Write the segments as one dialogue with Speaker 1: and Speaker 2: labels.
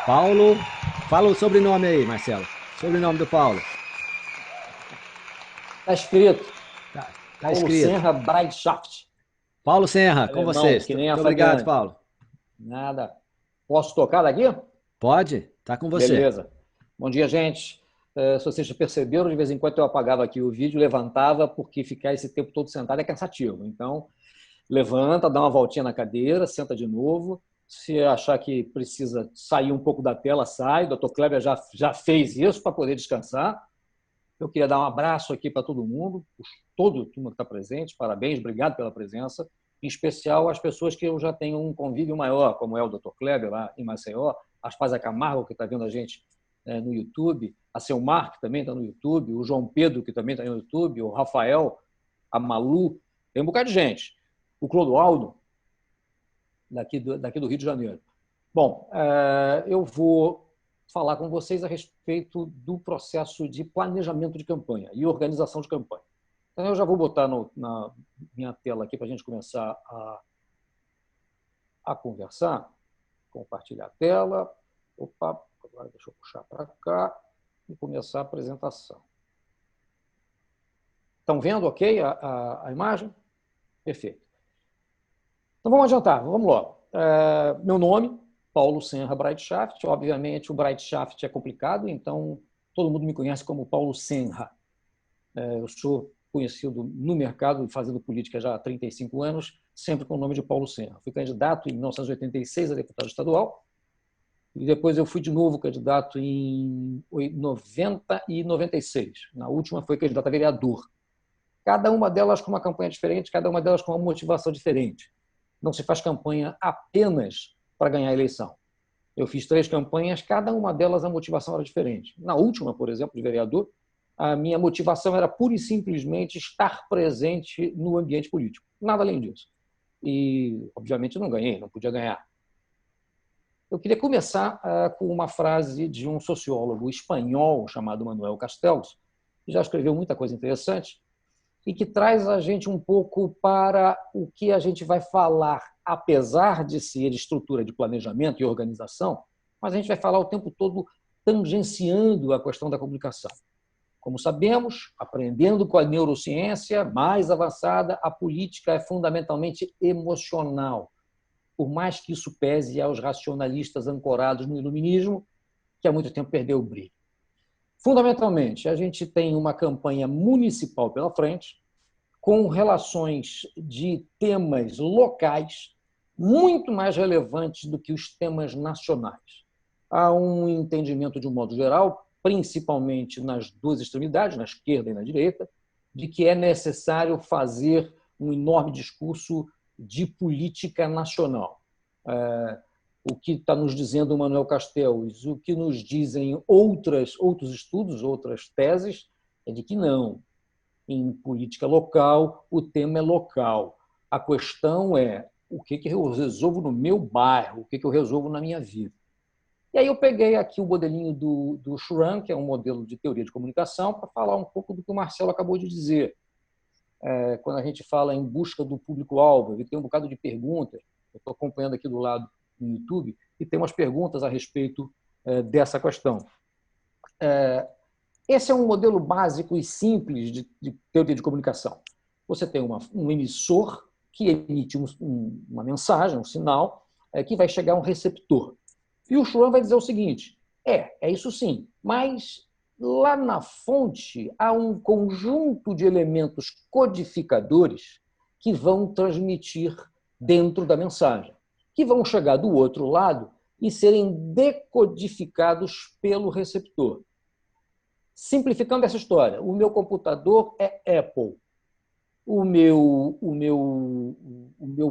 Speaker 1: Paulo. Fala o sobrenome aí, Marcelo. Sobrenome do Paulo.
Speaker 2: Está escrito
Speaker 1: Tá
Speaker 2: Paulo
Speaker 1: escrito.
Speaker 2: Senra Breitschaft,
Speaker 1: Paulo Senra, com
Speaker 2: alemão,
Speaker 1: vocês.
Speaker 2: que nem a
Speaker 1: Muito obrigado,
Speaker 2: Fabiane.
Speaker 1: Paulo.
Speaker 2: Nada. Posso tocar daqui?
Speaker 1: Pode? Tá com você.
Speaker 2: Beleza. Bom dia, gente. Se vocês já perceberam, de vez em quando eu apagava aqui o vídeo, levantava, porque ficar esse tempo todo sentado é cansativo. Então, levanta, dá uma voltinha na cadeira, senta de novo. Se achar que precisa sair um pouco da tela, sai. O Dr. Kleber já fez isso para poder descansar. Eu queria dar um abraço aqui para todo mundo, todo mundo que está presente. Parabéns, obrigado pela presença. Em especial as pessoas que eu já tenho um convívio maior, como é o Dr. Kleber, lá em Maceió, a Faz Camargo, que está vendo a gente no YouTube, a Seu Mar, que também está no YouTube, o João Pedro, que também está no YouTube, o Rafael, a Malu, tem um bocado de gente. O Clodoaldo, daqui do Rio de Janeiro. Bom, eu vou falar com vocês a respeito do processo de planejamento de campanha e organização de campanha. Então, eu já vou botar na minha tela aqui para a gente começar a conversar. Compartilhar a tela. Opa, agora deixa eu puxar para cá e começar a apresentação. Estão vendo ok a imagem? Perfeito. Então, vamos adiantar, vamos logo. Meu nome, Paulo Senra Breitschaft. Obviamente, o Breitschaft é complicado, então todo mundo me conhece como Paulo Senra. Eu sou conhecido no mercado, fazendo política já há 35 anos, sempre com o nome de Paulo Senra. Fui candidato em 1986 a deputado estadual, e depois eu fui de novo candidato em 90 e 96. Na última foi candidato a vereador. Cada uma delas com uma campanha diferente, cada uma delas com uma motivação diferente. Não se faz campanha apenas para ganhar a eleição. Eu fiz 3 campanhas, cada uma delas a motivação era diferente. Na última, por exemplo, de vereador, a minha motivação era pura e simplesmente estar presente no ambiente político. Nada além disso. E, obviamente, não ganhei, não podia ganhar. Eu queria começar com uma frase de um sociólogo espanhol chamado Manuel Castells, que já escreveu muita coisa interessante, e que traz a gente um pouco para o que a gente vai falar, apesar de ser estrutura de planejamento e organização, mas a gente vai falar o tempo todo tangenciando a questão da comunicação. Como sabemos, aprendendo com a neurociência mais avançada, a política é fundamentalmente emocional, por mais que isso pese aos racionalistas ancorados no iluminismo, que há muito tempo perdeu o brilho. Fundamentalmente, a gente tem uma campanha municipal pela frente, com relações de temas locais muito mais relevantes do que os temas nacionais. Há um entendimento, de um modo geral, principalmente nas duas extremidades, na esquerda e na direita, de que é necessário fazer um enorme discurso de política nacional. O que está nos dizendo o Manuel Castells, o que nos dizem outros estudos, outras teses, é de que não. Em política local, o tema é local. A questão é o que eu resolvo no meu bairro, o que eu resolvo na minha vida. E aí eu peguei aqui o modelinho do Schramm, que é um modelo de teoria de comunicação, para falar um pouco do que o Marcelo acabou de dizer. Quando a gente fala em busca do público-alvo, ele tem um bocado de perguntas, eu estou acompanhando aqui do lado no YouTube, e tem umas perguntas a respeito dessa questão. Esse é um modelo básico e simples de teoria de comunicação. Você tem um emissor que emite uma mensagem, um sinal, que vai chegar a um receptor. E o Schramm vai dizer o seguinte, é isso sim, mas lá na fonte há um conjunto de elementos codificadores que vão transmitir dentro da mensagem, que vão chegar do outro lado e serem decodificados pelo receptor. Simplificando essa história, o meu computador é Apple. O meu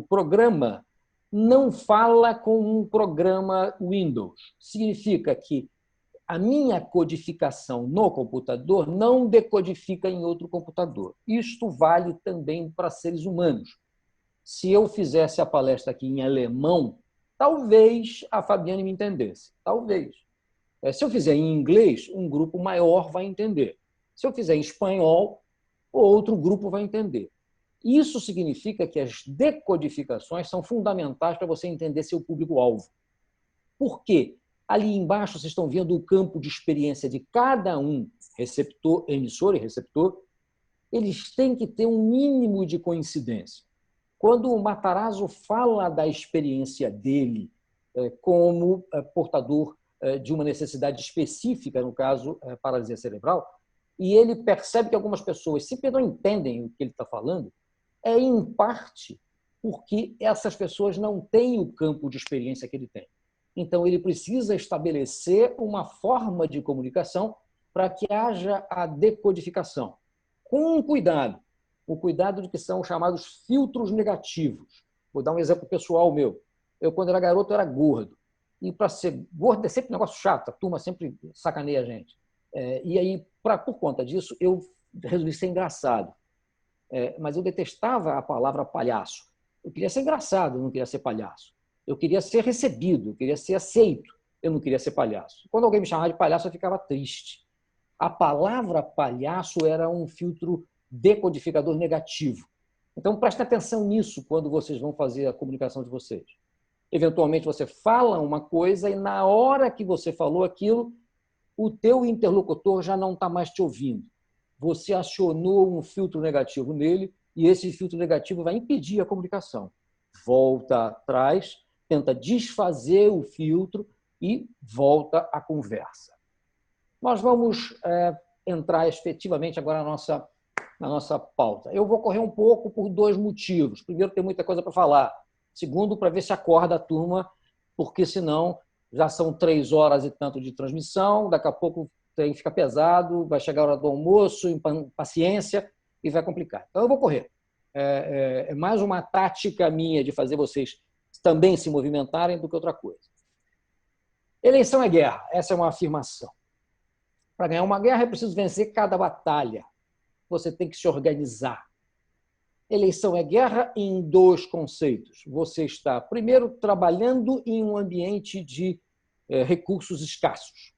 Speaker 2: programa não fala com um programa Windows. Significa que a minha codificação no computador não decodifica em outro computador. Isto vale também para seres humanos. Se eu fizesse a palestra aqui em alemão, talvez a Fabiane me entendesse. Talvez. Se eu fizer em inglês, um grupo maior vai entender. Se eu fizer em espanhol, outro grupo vai entender. Isso significa que as decodificações são fundamentais para você entender seu público-alvo. Por quê? Ali embaixo vocês estão vendo o campo de experiência de cada um, receptor, emissor e receptor. Eles têm que ter um mínimo de coincidência. Quando o Matarazzo fala da experiência dele como portador de uma necessidade específica, no caso, paralisia cerebral, e ele percebe que algumas pessoas simplesmente não entendem o que ele está falando, é em parte porque essas pessoas não têm o campo de experiência que ele tem. Então, ele precisa estabelecer uma forma de comunicação para que haja a decodificação. Com cuidado, o cuidado de que são chamados filtros negativos. Vou dar um exemplo pessoal meu. Eu, quando era garoto, era gordo. E para ser gordo é sempre um negócio chato, a turma sempre sacaneia a gente. E aí, por conta disso, eu resolvi ser engraçado. Mas eu detestava a palavra palhaço. Eu queria ser engraçado, eu não queria ser palhaço. Eu queria ser recebido, eu queria ser aceito, eu não queria ser palhaço. Quando alguém me chamava de palhaço, eu ficava triste. A palavra palhaço era um filtro decodificador negativo. Então, prestem atenção nisso quando vocês vão fazer a comunicação de vocês. Eventualmente, você fala uma coisa e, na hora que você falou aquilo, o teu interlocutor já não está mais te ouvindo. Você acionou um filtro negativo nele e esse filtro negativo vai impedir a comunicação. Volta atrás, tenta desfazer o filtro e volta à conversa. Nós vamos entrar efetivamente agora na nossa pauta. Eu vou correr um pouco por dois motivos. Primeiro, tem muita coisa para falar. Segundo, para ver se acorda a turma, porque senão já são 3 horas e tanto de transmissão, daqui a pouco fica pesado, vai chegar a hora do almoço, impaciência, e vai complicar. Então, eu vou correr. É mais uma tática minha de fazer vocês também se movimentarem do que outra coisa. Eleição é guerra, essa é uma afirmação. Para ganhar uma guerra é preciso vencer cada batalha. Você tem que se organizar. Eleição é guerra em 2 conceitos. Você está, primeiro, trabalhando em um ambiente de recursos escassos,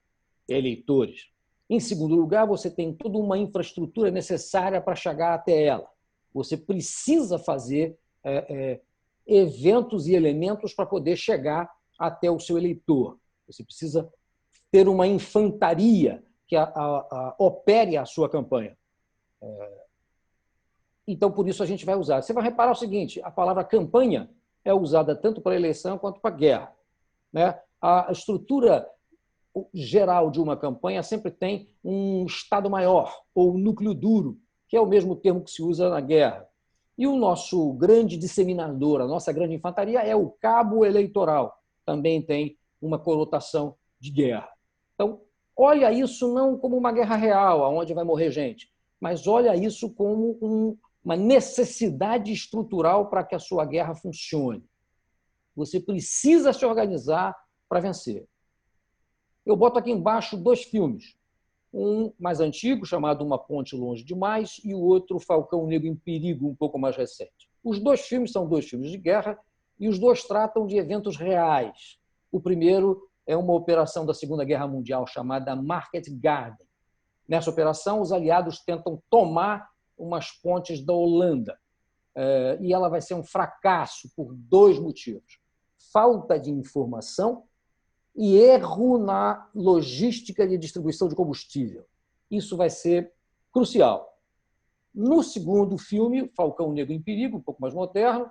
Speaker 2: eleitores. Em segundo lugar, você tem toda uma infraestrutura necessária para chegar até ela. Você precisa fazer eventos e elementos para poder chegar até o seu eleitor. Você precisa ter uma infantaria que opere a sua campanha. Então, por isso, a gente vai usar. Você vai reparar o seguinte, a palavra campanha é usada tanto para eleição quanto para guerra. A estrutura geral de uma campanha sempre tem um Estado-Maior, ou núcleo duro, que é o mesmo termo que se usa na guerra. E o nosso grande disseminador, a nossa grande infantaria, é o cabo eleitoral. Também tem uma conotação de guerra. Então, olha isso não como uma guerra real, onde vai morrer gente, mas olha isso como uma necessidade estrutural para que a sua guerra funcione. Você precisa se organizar para vencer. Eu boto aqui embaixo 2 filmes. Um mais antigo, chamado Uma Ponte Longe Demais, e o outro, Falcão Negro em Perigo, um pouco mais recente. Os 2 filmes são 2 filmes de guerra e os 2 tratam de eventos reais. O primeiro é uma operação da Segunda Guerra Mundial chamada Market Garden. Nessa operação, os aliados tentam tomar umas pontes da Holanda. E ela vai ser um fracasso por 2 motivos. Falta de informação e erro na logística de distribuição de combustível. Isso vai ser crucial. No segundo filme, Falcão Negro em Perigo, um pouco mais moderno,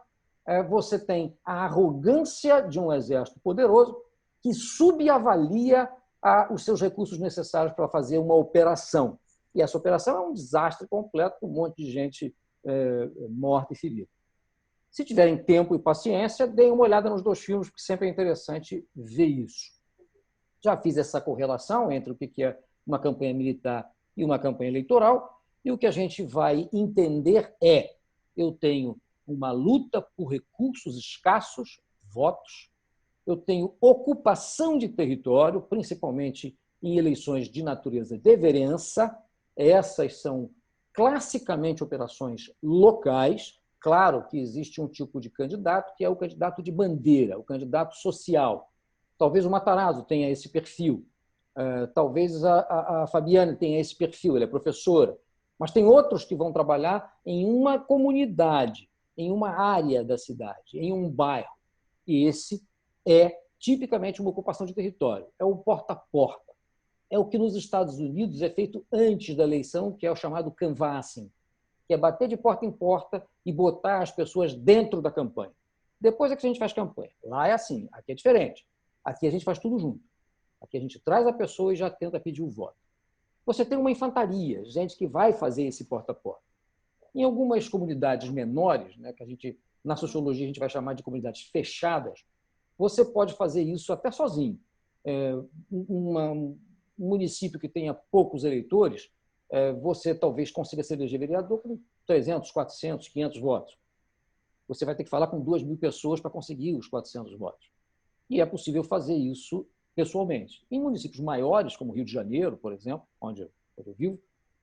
Speaker 2: você tem a arrogância de um exército poderoso que subavalia os seus recursos necessários para fazer uma operação. E essa operação é um desastre completo, com um monte de gente morta e ferida. Se tiverem tempo e paciência, deem uma olhada nos 2 filmes, porque sempre é interessante ver isso. Já fiz essa correlação entre o que é uma campanha militar e uma campanha eleitoral, e o que a gente vai entender eu tenho uma luta por recursos escassos, votos, eu tenho ocupação de território, principalmente em eleições de natureza de vereança. Essas são classicamente operações locais. Claro que existe um tipo de candidato que é o candidato de bandeira, o candidato social. Talvez o Matarazzo tenha esse perfil, talvez a Fabiane tenha esse perfil, ela é professora, mas tem outros que vão trabalhar em uma comunidade, em uma área da cidade, em um bairro. E esse é tipicamente uma ocupação de território, é o porta a porta. É o que nos Estados Unidos é feito antes da eleição, que é o chamado canvassing, que é bater de porta em porta e botar as pessoas dentro da campanha. Depois é que a gente faz campanha. Lá é assim, aqui é diferente. Aqui a gente faz tudo junto. Aqui a gente traz a pessoa e já tenta pedir o voto. Você tem uma infantaria, gente que vai fazer esse porta a porta. Em algumas comunidades menores, né, que a gente, na sociologia a gente vai chamar de comunidades fechadas, você pode fazer isso até sozinho. Um município que tenha poucos eleitores, você talvez consiga se eleger vereador com 300, 400, 500 votos. Você vai ter que falar com 2.000 pessoas para conseguir os 400 votos. E é possível fazer isso pessoalmente. Em municípios maiores, como Rio de Janeiro, por exemplo, onde eu vivo,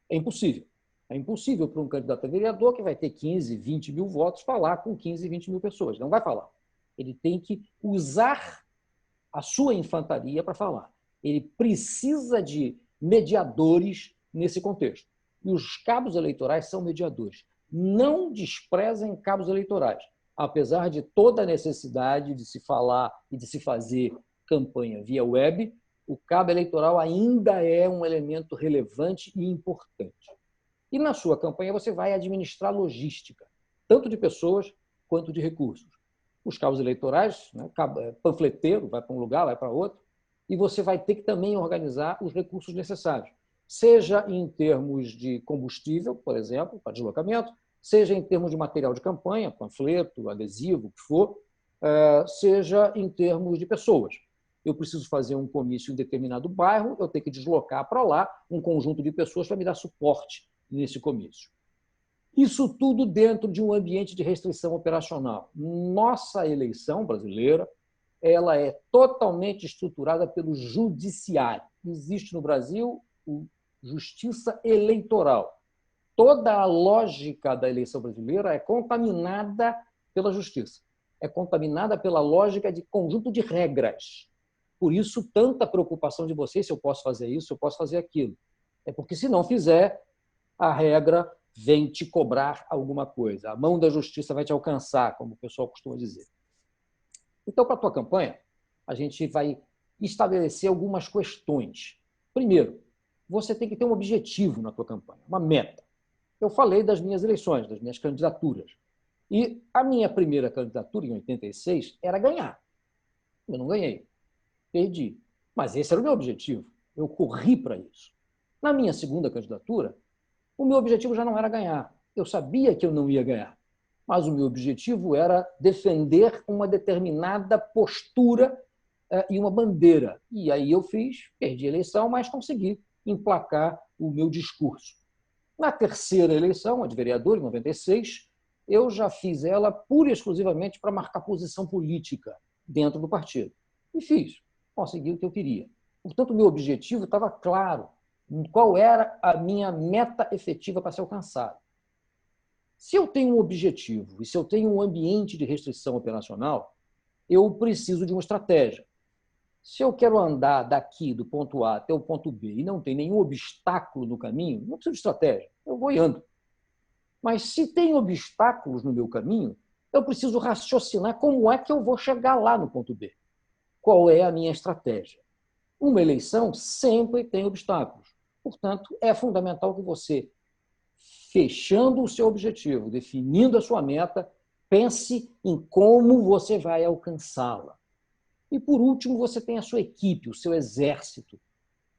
Speaker 2: é impossível. É impossível para um candidato a vereador que vai ter 15, 20 mil votos falar com 15, 20 mil pessoas. Não vai falar. Ele tem que usar a sua infantaria para falar. Ele precisa de mediadores nesse contexto. E os cabos eleitorais são mediadores. Não desprezem cabos eleitorais, apesar de toda a necessidade de se falar e de se fazer campanha via web, o cabo eleitoral ainda é um elemento relevante e importante. E na sua campanha você vai administrar logística, tanto de pessoas quanto de recursos. Os cabos eleitorais, né, panfleteiro, vai para um lugar, vai para outro, e você vai ter que também organizar os recursos necessários, seja em termos de combustível, por exemplo, para deslocamento, seja em termos de material de campanha, panfleto, adesivo, o que for, seja em termos de pessoas. Eu preciso fazer um comício em determinado bairro, eu tenho que deslocar para lá um conjunto de pessoas para me dar suporte nesse comício. Isso tudo dentro de um ambiente de restrição operacional. Nossa eleição brasileira, ela é totalmente estruturada pelo judiciário. Existe no Brasil justiça eleitoral. Toda a lógica da eleição brasileira é contaminada pela justiça. É contaminada pela lógica de conjunto de regras. Por isso, tanta preocupação de vocês, se eu posso fazer isso, se eu posso fazer aquilo. É porque, se não fizer, a regra vem te cobrar alguma coisa. A mão da justiça vai te alcançar, como o pessoal costuma dizer. Então, para a tua campanha, a gente vai estabelecer algumas questões. Primeiro, você tem que ter um objetivo na tua campanha, uma meta. Eu falei das minhas eleições, das minhas candidaturas. E a minha primeira candidatura, em 86, era ganhar. Eu não ganhei. Perdi. Mas esse era o meu objetivo. Eu corri para isso. Na minha segunda candidatura, o meu objetivo já não era ganhar. Eu sabia que eu não ia ganhar. Mas o meu objetivo era defender uma determinada postura e uma bandeira. E aí eu perdi a eleição, mas consegui emplacar o meu discurso. Na terceira eleição, a de vereador, em 96, eu já fiz ela pura e exclusivamente para marcar posição política dentro do partido. E fiz. Consegui o que eu queria. Portanto, o meu objetivo estava claro. Qual era a minha meta efetiva para ser alcançada? Se eu tenho um objetivo e se eu tenho um ambiente de restrição operacional, eu preciso de uma estratégia. Se eu quero andar daqui do ponto A até o ponto B e não tem nenhum obstáculo no caminho, não preciso de estratégia, eu vou andando. Mas se tem obstáculos no meu caminho, eu preciso raciocinar como é que eu vou chegar lá no ponto B. Qual é a minha estratégia? Uma eleição sempre tem obstáculos. Portanto, é fundamental que você, fechando o seu objetivo, definindo a sua meta, pense em como você vai alcançá-la. E, por último, você tem a sua equipe, o seu exército.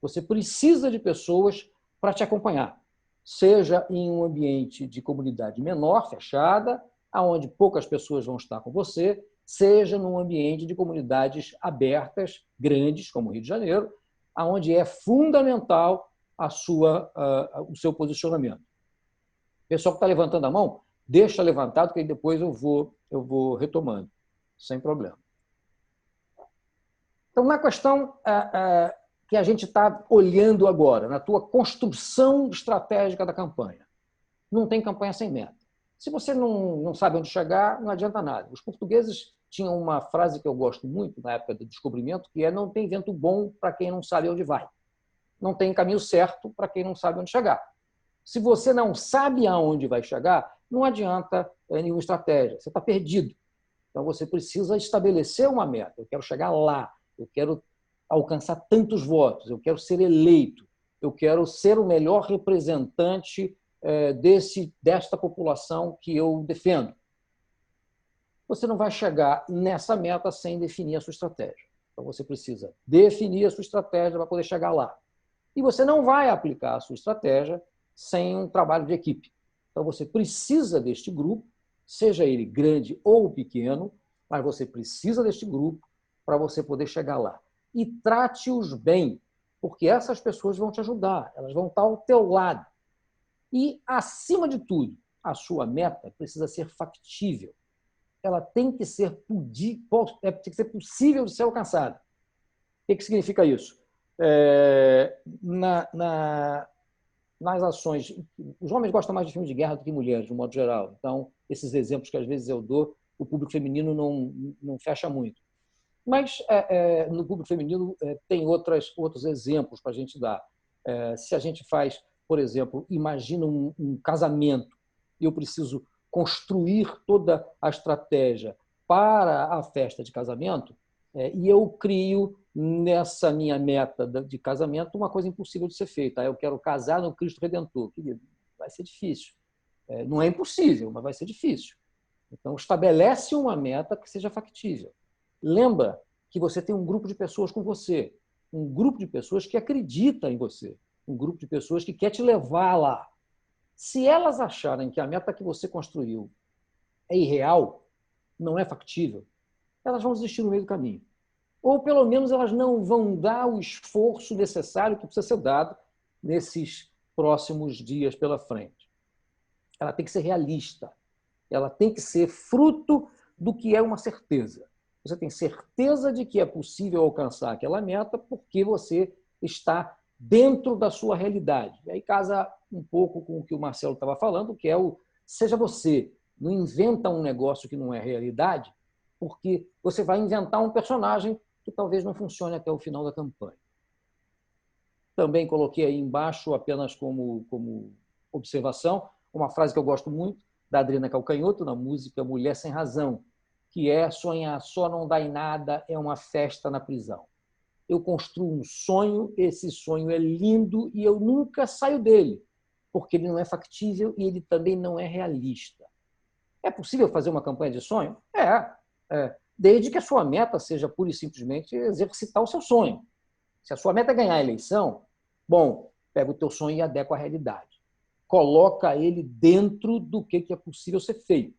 Speaker 2: Você precisa de pessoas para te acompanhar, seja em um ambiente de comunidade menor, fechada, onde poucas pessoas vão estar com você, seja num ambiente de comunidades abertas, grandes, como o Rio de Janeiro, onde é fundamental o seu posicionamento. O pessoal que está levantando a mão, deixa levantado, que aí depois eu vou retomando, sem problema. Então, na questão que a gente está olhando agora, na tua construção estratégica da campanha, não tem campanha sem meta. Se você não sabe onde chegar, não adianta nada. Os portugueses tinham uma frase que eu gosto muito, na época do descobrimento, que é: não tem vento bom para quem não sabe onde vai. Não tem caminho certo para quem não sabe onde chegar. Se você não sabe aonde vai chegar, não adianta nenhuma estratégia. Você está perdido. Então, você precisa estabelecer uma meta. Eu quero chegar lá, eu quero alcançar tantos votos, eu quero ser eleito, eu quero ser o melhor representante desta população que eu defendo. Você não vai chegar nessa meta sem definir a sua estratégia. Então, você precisa definir a sua estratégia para poder chegar lá. E você não vai aplicar a sua estratégia sem um trabalho de equipe. Então, você precisa deste grupo, seja ele grande ou pequeno, mas você precisa deste grupo para você poder chegar lá. E trate-os bem, porque essas pessoas vão te ajudar, elas vão estar ao teu lado. E, acima de tudo, a sua meta precisa ser factível. Ela tem que ser possível de ser alcançada. O que significa isso? Nas ações, os homens gostam mais de filmes de guerra do que mulheres, de um modo geral. Então, esses exemplos que às vezes eu dou, o público feminino não fecha muito. Mas no público feminino tem outros exemplos para a gente dar. Se a gente faz, por exemplo, imagina um casamento e eu preciso construir toda a estratégia para a festa de casamento, e eu crio nessa minha meta de casamento uma coisa impossível de ser feita. Eu quero casar no Cristo Redentor. Querido, vai ser difícil. Não é impossível, mas vai ser difícil. Então, estabelece uma meta que seja factível. Lembra que você tem um grupo de pessoas com você, um grupo de pessoas que acredita em você, um grupo de pessoas que quer te levar lá. Se elas acharem que a meta que você construiu é irreal, não é factível, elas vão desistir no meio do caminho. Ou, pelo menos, elas não vão dar o esforço necessário que precisa ser dado nesses próximos dias pela frente. Ela tem que ser realista. Ela tem que ser fruto do que é uma certeza. Você tem certeza de que é possível alcançar aquela meta porque você está dentro da sua realidade. E aí casa um pouco com o que o Marcelo estava falando, que é o seja você. Não inventa um negócio que não é realidade, porque você vai inventar um personagem que talvez não funcione até o final da campanha. Também coloquei aí embaixo, apenas como observação, uma frase que eu gosto muito, da Adriana Calcanhoto, na música Mulher Sem Razão, que é: sonhar só não dá em nada, é uma festa na prisão. Eu construo um sonho, esse sonho é lindo e eu nunca saio dele, porque ele não é factível e ele também não é realista. É possível fazer uma campanha de sonho? Desde que a sua meta seja pura e simplesmente exercitar o seu sonho. Se a sua meta é ganhar a eleição, bom, pega o teu sonho e adequa à realidade. Coloca ele dentro do que é possível ser feito,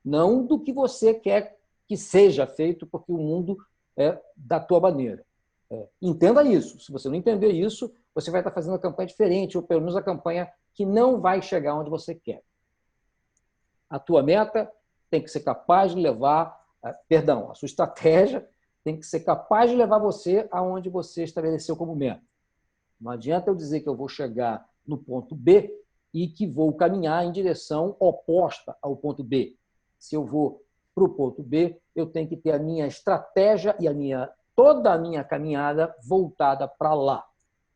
Speaker 2: não do que você quer que seja feito, porque o mundo é da tua maneira. Entenda isso. Se você não entender isso, você vai estar fazendo uma campanha diferente, ou pelo menos a campanha que não vai chegar onde você quer. A tua meta tem que ser capaz de levar, a sua estratégia tem que ser capaz de levar você aonde você estabeleceu como meta. Não adianta eu dizer que eu vou chegar no ponto B e que vou caminhar em direção oposta ao ponto B. Se eu vou para o ponto B, eu tenho que ter a minha estratégia e toda a minha caminhada voltada para lá.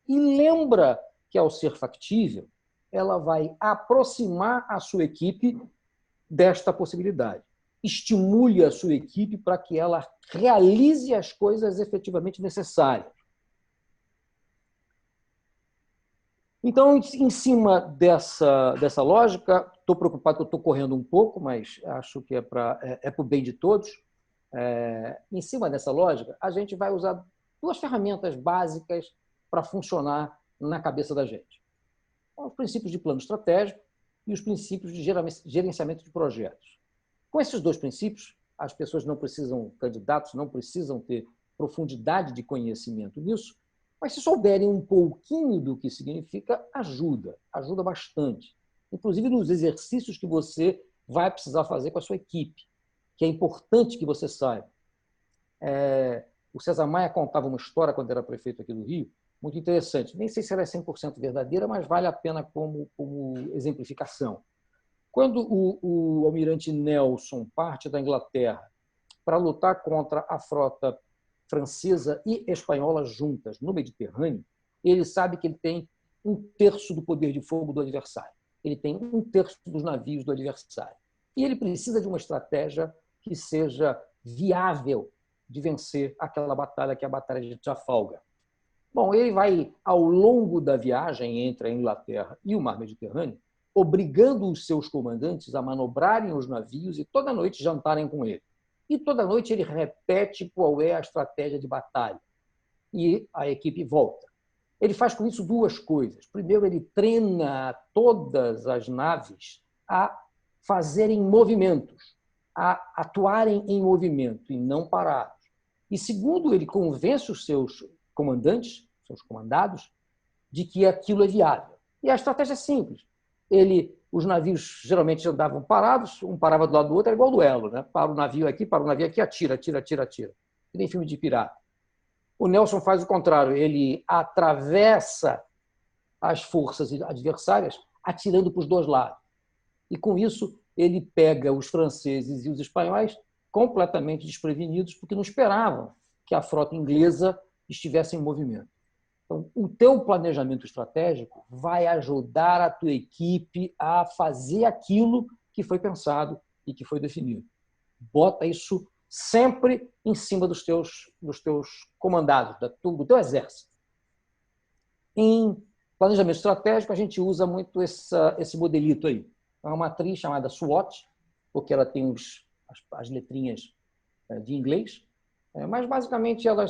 Speaker 2: E lembra que, ao ser factível, ela vai aproximar a sua equipe desta possibilidade. Estimule a sua equipe para que ela realize as coisas efetivamente necessárias. Então, em cima dessa lógica, estou preocupado que eu estou correndo um pouco, mas acho que é para o bem de todos. Em cima dessa lógica, a gente vai usar duas ferramentas básicas para funcionar na cabeça da gente. Os princípios de plano estratégico e os princípios de gerenciamento de projetos. Com esses dois princípios, as pessoas não precisam, candidatos não precisam ter profundidade de conhecimento nisso, mas se souberem um pouquinho do que significa, ajuda bastante. Inclusive nos exercícios que você vai precisar fazer com a sua equipe, que é importante que você saiba. O César Maia contava uma história quando era prefeito aqui do Rio, muito interessante. Nem sei se ela é 100% verdadeira, mas vale a pena como exemplificação. Quando o almirante Nelson parte da Inglaterra para lutar contra a frota francesa e espanhola juntas no Mediterrâneo, ele sabe que ele tem 1/3 do poder de fogo do adversário. Ele tem 1/3 dos navios do adversário. E ele precisa de uma estratégia que seja viável de vencer aquela batalha, que é a Batalha de Trafalgar. Bom, ele vai, ao longo da viagem entre a Inglaterra e o Mar Mediterrâneo, obrigando os seus comandantes a manobrarem os navios e toda noite jantarem com ele. E toda noite ele repete qual é a estratégia de batalha. E a equipe volta. Ele faz com isso duas coisas. Primeiro, ele treina todas as naves a fazerem movimentos, a atuarem em movimento e não parados. E segundo, ele convence os seus comandantes, seus comandados, de que aquilo é viável. E a estratégia é simples. Os navios geralmente andavam parados, um parava do lado do outro, era igual duelo, né? Para o navio aqui, atira, atira, atira, atira. Que nem filme de pirata. O Nelson faz o contrário, ele atravessa as forças adversárias atirando para os dois lados. E com isso ele pega os franceses e os espanhóis completamente desprevenidos, porque não esperavam que a frota inglesa estivesse em movimento. Então, o teu planejamento estratégico vai ajudar a tua equipe a fazer aquilo que foi pensado e que foi definido. Bota isso sempre em cima dos teus comandados, do teu exército. Em planejamento estratégico, a gente usa muito esse modelito aí. É uma matriz chamada SWOT, porque ela tem as letrinhas de inglês, mas basicamente ela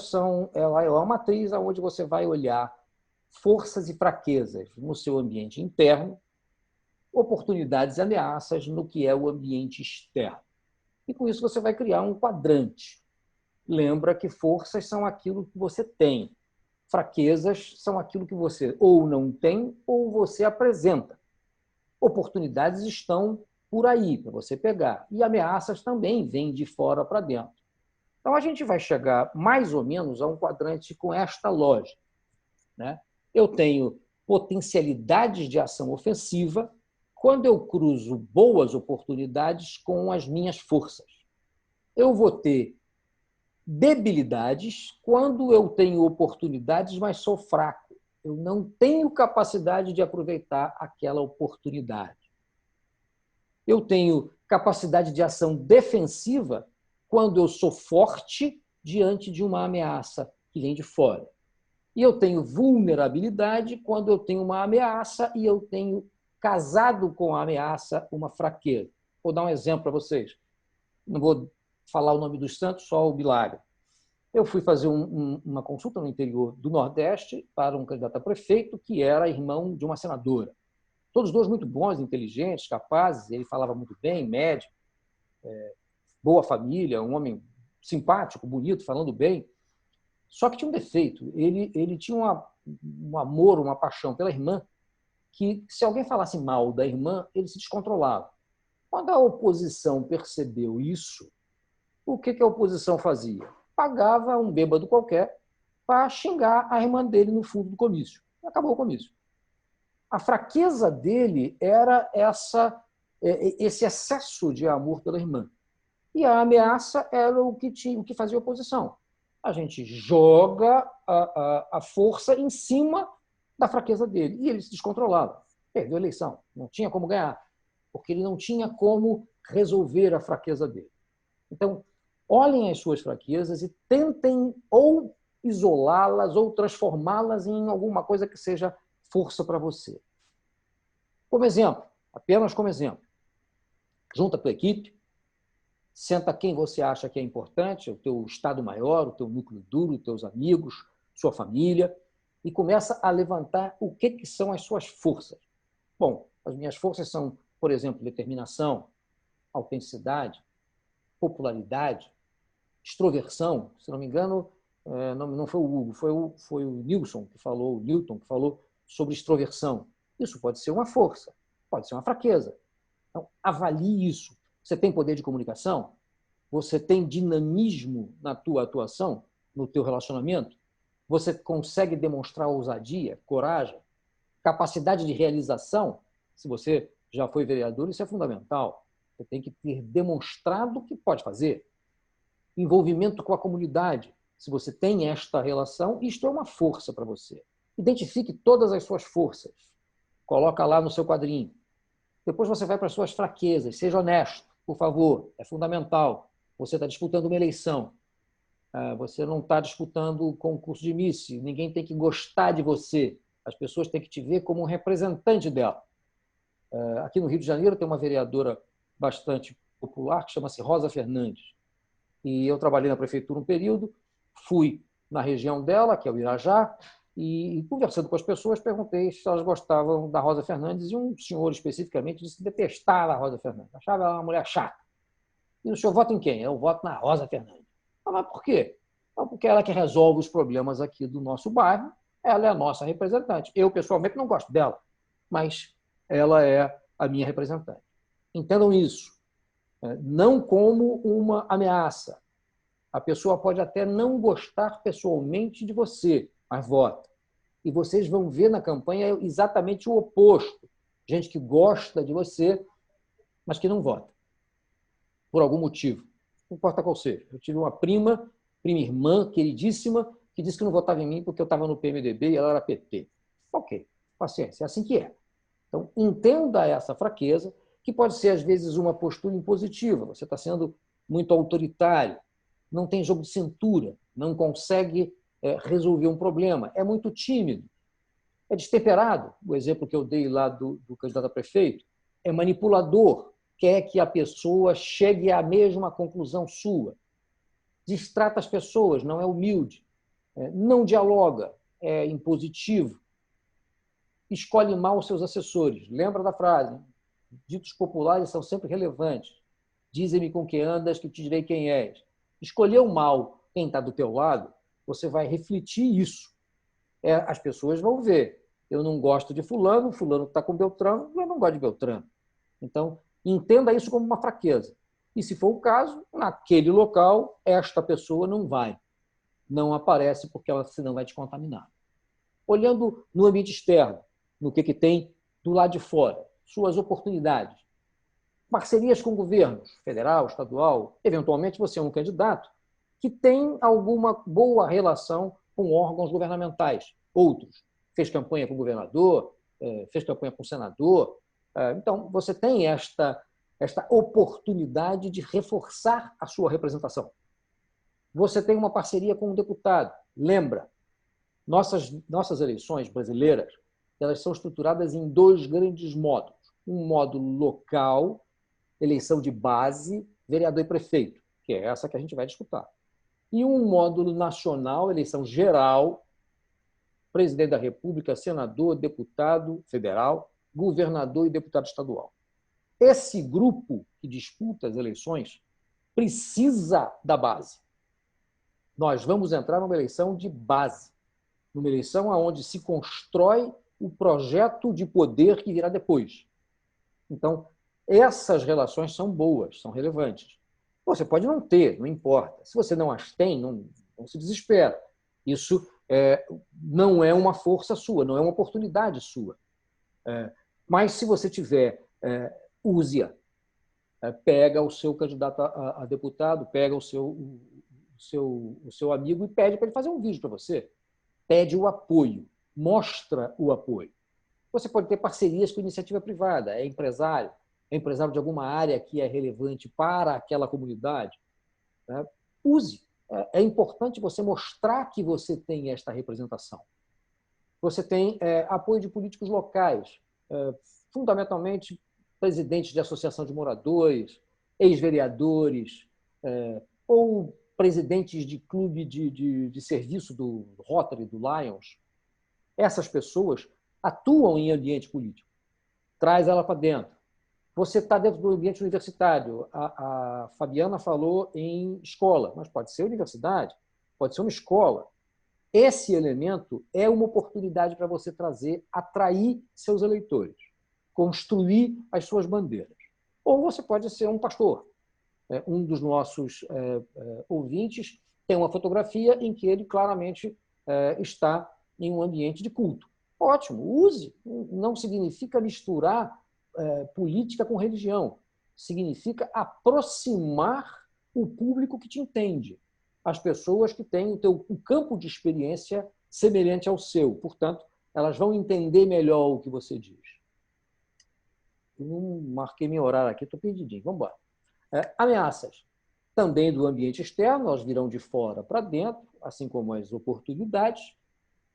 Speaker 2: é uma matriz onde você vai olhar forças e fraquezas no seu ambiente interno, oportunidades e ameaças no que é o ambiente externo. E com isso você vai criar um quadrante. Lembra que forças são aquilo que você tem, fraquezas são aquilo que você ou não tem ou você apresenta. Oportunidades estão por aí para você pegar e ameaças também vêm de fora para dentro. Então, a gente vai chegar mais ou menos a um quadrante com esta lógica, né? Eu tenho potencialidades de ação ofensiva quando eu cruzo boas oportunidades com as minhas forças. Eu vou ter debilidades quando eu tenho oportunidades, mas sou fraco. Eu não tenho capacidade de aproveitar aquela oportunidade. Eu tenho capacidade de ação defensiva quando eu sou forte diante de uma ameaça que vem de fora. E eu tenho vulnerabilidade quando eu tenho uma ameaça e eu tenho, casado com a ameaça, uma fraqueza. Vou dar um exemplo para vocês. Não vou falar o nome dos santos, só o milagre. Eu fui fazer uma consulta no interior do Nordeste para um candidato a prefeito que era irmão de uma senadora. Todos dois muito bons, inteligentes, capazes, ele falava muito bem, médico, boa família, um homem simpático, bonito, falando bem. Só que tinha um defeito. Ele tinha um amor, uma paixão pela irmã, que se alguém falasse mal da irmã, ele se descontrolava. Quando a oposição percebeu isso, o que a oposição fazia? Pagava um bêbado qualquer para xingar a irmã dele no fundo do comício. Acabou o comício. A fraqueza dele era esse excesso de amor pela irmã. E a ameaça era o que fazia oposição. A gente joga a força em cima da fraqueza dele. E ele se descontrolava. Perdeu a eleição. Não tinha como ganhar. Porque ele não tinha como resolver a fraqueza dele. Então, olhem as suas fraquezas e tentem ou isolá-las ou transformá-las em alguma coisa que seja força para você. Como exemplo, apenas como exemplo, junta a tua equipe, senta quem você acha que é importante, o teu estado maior, o teu núcleo duro, os teus amigos, sua família, e começa a levantar o que são as suas forças. Bom, as minhas forças são, por exemplo, determinação, autenticidade, popularidade, extroversão. Se não me engano, não foi o Hugo, foi o Newton que falou sobre extroversão. Isso pode ser uma força, pode ser uma fraqueza. Então, avalie isso. Você tem poder de comunicação? Você tem dinamismo na tua atuação, no teu relacionamento? Você consegue demonstrar ousadia, coragem, capacidade de realização? Se você já foi vereador, isso é fundamental. Você tem que ter demonstrado que pode fazer. Envolvimento com a comunidade. Se você tem esta relação, isto é uma força para você. Identifique todas as suas forças. Coloca lá no seu quadrinho. Depois você vai para as suas fraquezas. Seja honesto, por favor. É fundamental. Você está disputando uma eleição. Você não está disputando o concurso de Miss. Ninguém tem que gostar de você. As pessoas têm que te ver como um representante dela. Aqui no Rio de Janeiro tem uma vereadora bastante popular que chama-se Rosa Fernandes. E eu trabalhei na prefeitura um período, fui na região dela, que é o Irajá, e conversando com as pessoas, perguntei se elas gostavam da Rosa Fernandes, e um senhor especificamente disse que detestava a Rosa Fernandes, achava ela uma mulher chata. E o senhor vota em quem? Eu voto na Rosa Fernandes. Mas por quê? Não, porque ela é que resolve os problemas aqui do nosso bairro, ela é a nossa representante. Eu, pessoalmente, não gosto dela, mas ela é a minha representante. Entendam isso. Não como uma ameaça. A pessoa pode até não gostar pessoalmente de você, mas vota. E vocês vão ver na campanha exatamente o oposto. Gente que gosta de você, mas que não vota. Por algum motivo. Não importa qual seja. Eu tive uma prima irmã, queridíssima, que disse que não votava em mim porque eu estava no PMDB e ela era PT. Ok, paciência, é assim que é. Então, entenda essa fraqueza, que pode ser, às vezes, uma postura impositiva. Você está sendo muito autoritário, não tem jogo de cintura, não consegue resolver um problema, é muito tímido, é destemperado. O exemplo que eu dei lá do candidato a prefeito é manipulador, quer que a pessoa chegue à mesma conclusão sua. Distrata as pessoas, não é humilde, não dialoga, é impositivo, escolhe mal os seus assessores. Lembra da frase? Ditos populares são sempre relevantes. Dize-me com que andas, que te direi quem és. Escolheu mal quem está do teu lado, você vai refletir isso. As pessoas vão ver. Eu não gosto de fulano, fulano está com Beltrano, eu não gosto de Beltrano. Então, entenda isso como uma fraqueza. E, se for o caso, naquele local, esta pessoa não vai. Não aparece porque ela senão vai te contaminar. Olhando no ambiente externo, no que tem do lado de fora, suas oportunidades, parcerias com governos, federal, estadual, eventualmente você é um candidato que tem alguma boa relação com órgãos governamentais, outros. Fez campanha com o governador, fez campanha com o senador. Então, você tem esta oportunidade de reforçar a sua representação. Você tem uma parceria com um deputado. Lembra, nossas eleições brasileiras, elas são estruturadas em dois grandes módulos. Um módulo local, eleição de base, vereador e prefeito, que é essa que a gente vai disputar. E um módulo nacional, eleição geral, presidente da República, senador, deputado federal, governador e deputado estadual. Esse grupo que disputa as eleições precisa da base. Nós vamos entrar numa eleição de base, numa eleição onde se constrói o projeto de poder que virá depois. Então, essas relações são boas, são relevantes. Você pode não ter, não importa. Se você não as tem, não se desespera. Isso não é uma força sua, não é uma oportunidade sua. Mas, se você tiver, use-a. Pega o seu candidato a deputado, pega o seu amigo e pede para ele fazer um vídeo para você. Pede o apoio, mostra o apoio. Você pode ter parcerias com iniciativa privada, é empresário de alguma área que é relevante para aquela comunidade. Né? Use. É importante você mostrar que você tem esta representação. Você tem apoio de políticos locais, fundamentalmente presidentes de associação de moradores, ex-vereadores, ou presidentes de clube de serviço do Rotary, do Lions. Essas pessoas atuam em ambiente político. Traz ela para dentro. Você está dentro do ambiente universitário. A Fabiana falou em escola, mas pode ser universidade, pode ser uma escola. Esse elemento é uma oportunidade para você trazer, atrair seus eleitores, construir as suas bandeiras. Ou você pode ser um pastor. Um dos nossos ouvintes tem uma fotografia em que ele claramente está em um ambiente de culto. Ótimo, use. Não significa misturar política com religião. Significa aproximar o público que te entende, as pessoas que têm o campo de experiência semelhante ao seu. Portanto, elas vão entender melhor o que você diz. Eu não marquei meu horário aqui, estou perdidinho. Vamos embora. Ameaças. também do ambiente externo, elas virão de fora para dentro, assim como as oportunidades.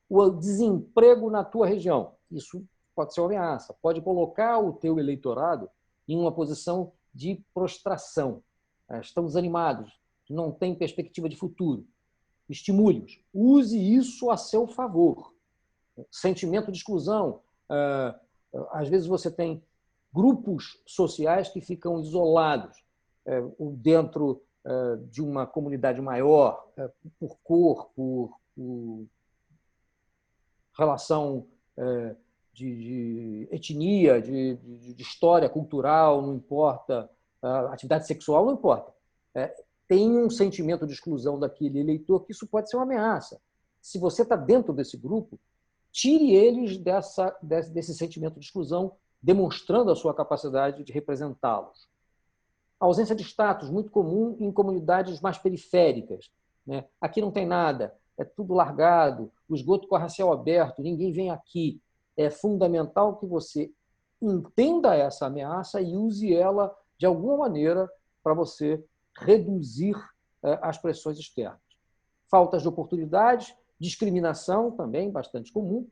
Speaker 2: O desemprego na tua região, isso pode ser uma ameaça, pode colocar o teu eleitorado em uma posição de prostração. Estão desanimados, não têm perspectiva de futuro. Estimule-os. Use isso a seu favor. Sentimento de exclusão. Às vezes você tem grupos sociais que ficam isolados dentro de uma comunidade maior, por cor, por relação de etnia, de história cultural, não importa, atividade sexual, não importa. Tem um sentimento de exclusão daquele eleitor que isso pode ser uma ameaça. Se você está dentro desse grupo, tire eles desse sentimento de exclusão, demonstrando a sua capacidade de representá-los. A ausência de status, muito comum em comunidades mais periféricas. Né? Aqui não tem nada, é tudo largado, o esgoto corre a céu aberto, ninguém vem aqui. É fundamental que você entenda essa ameaça e use ela de alguma maneira para você reduzir as pressões externas. Faltas de oportunidades, discriminação também, bastante comum,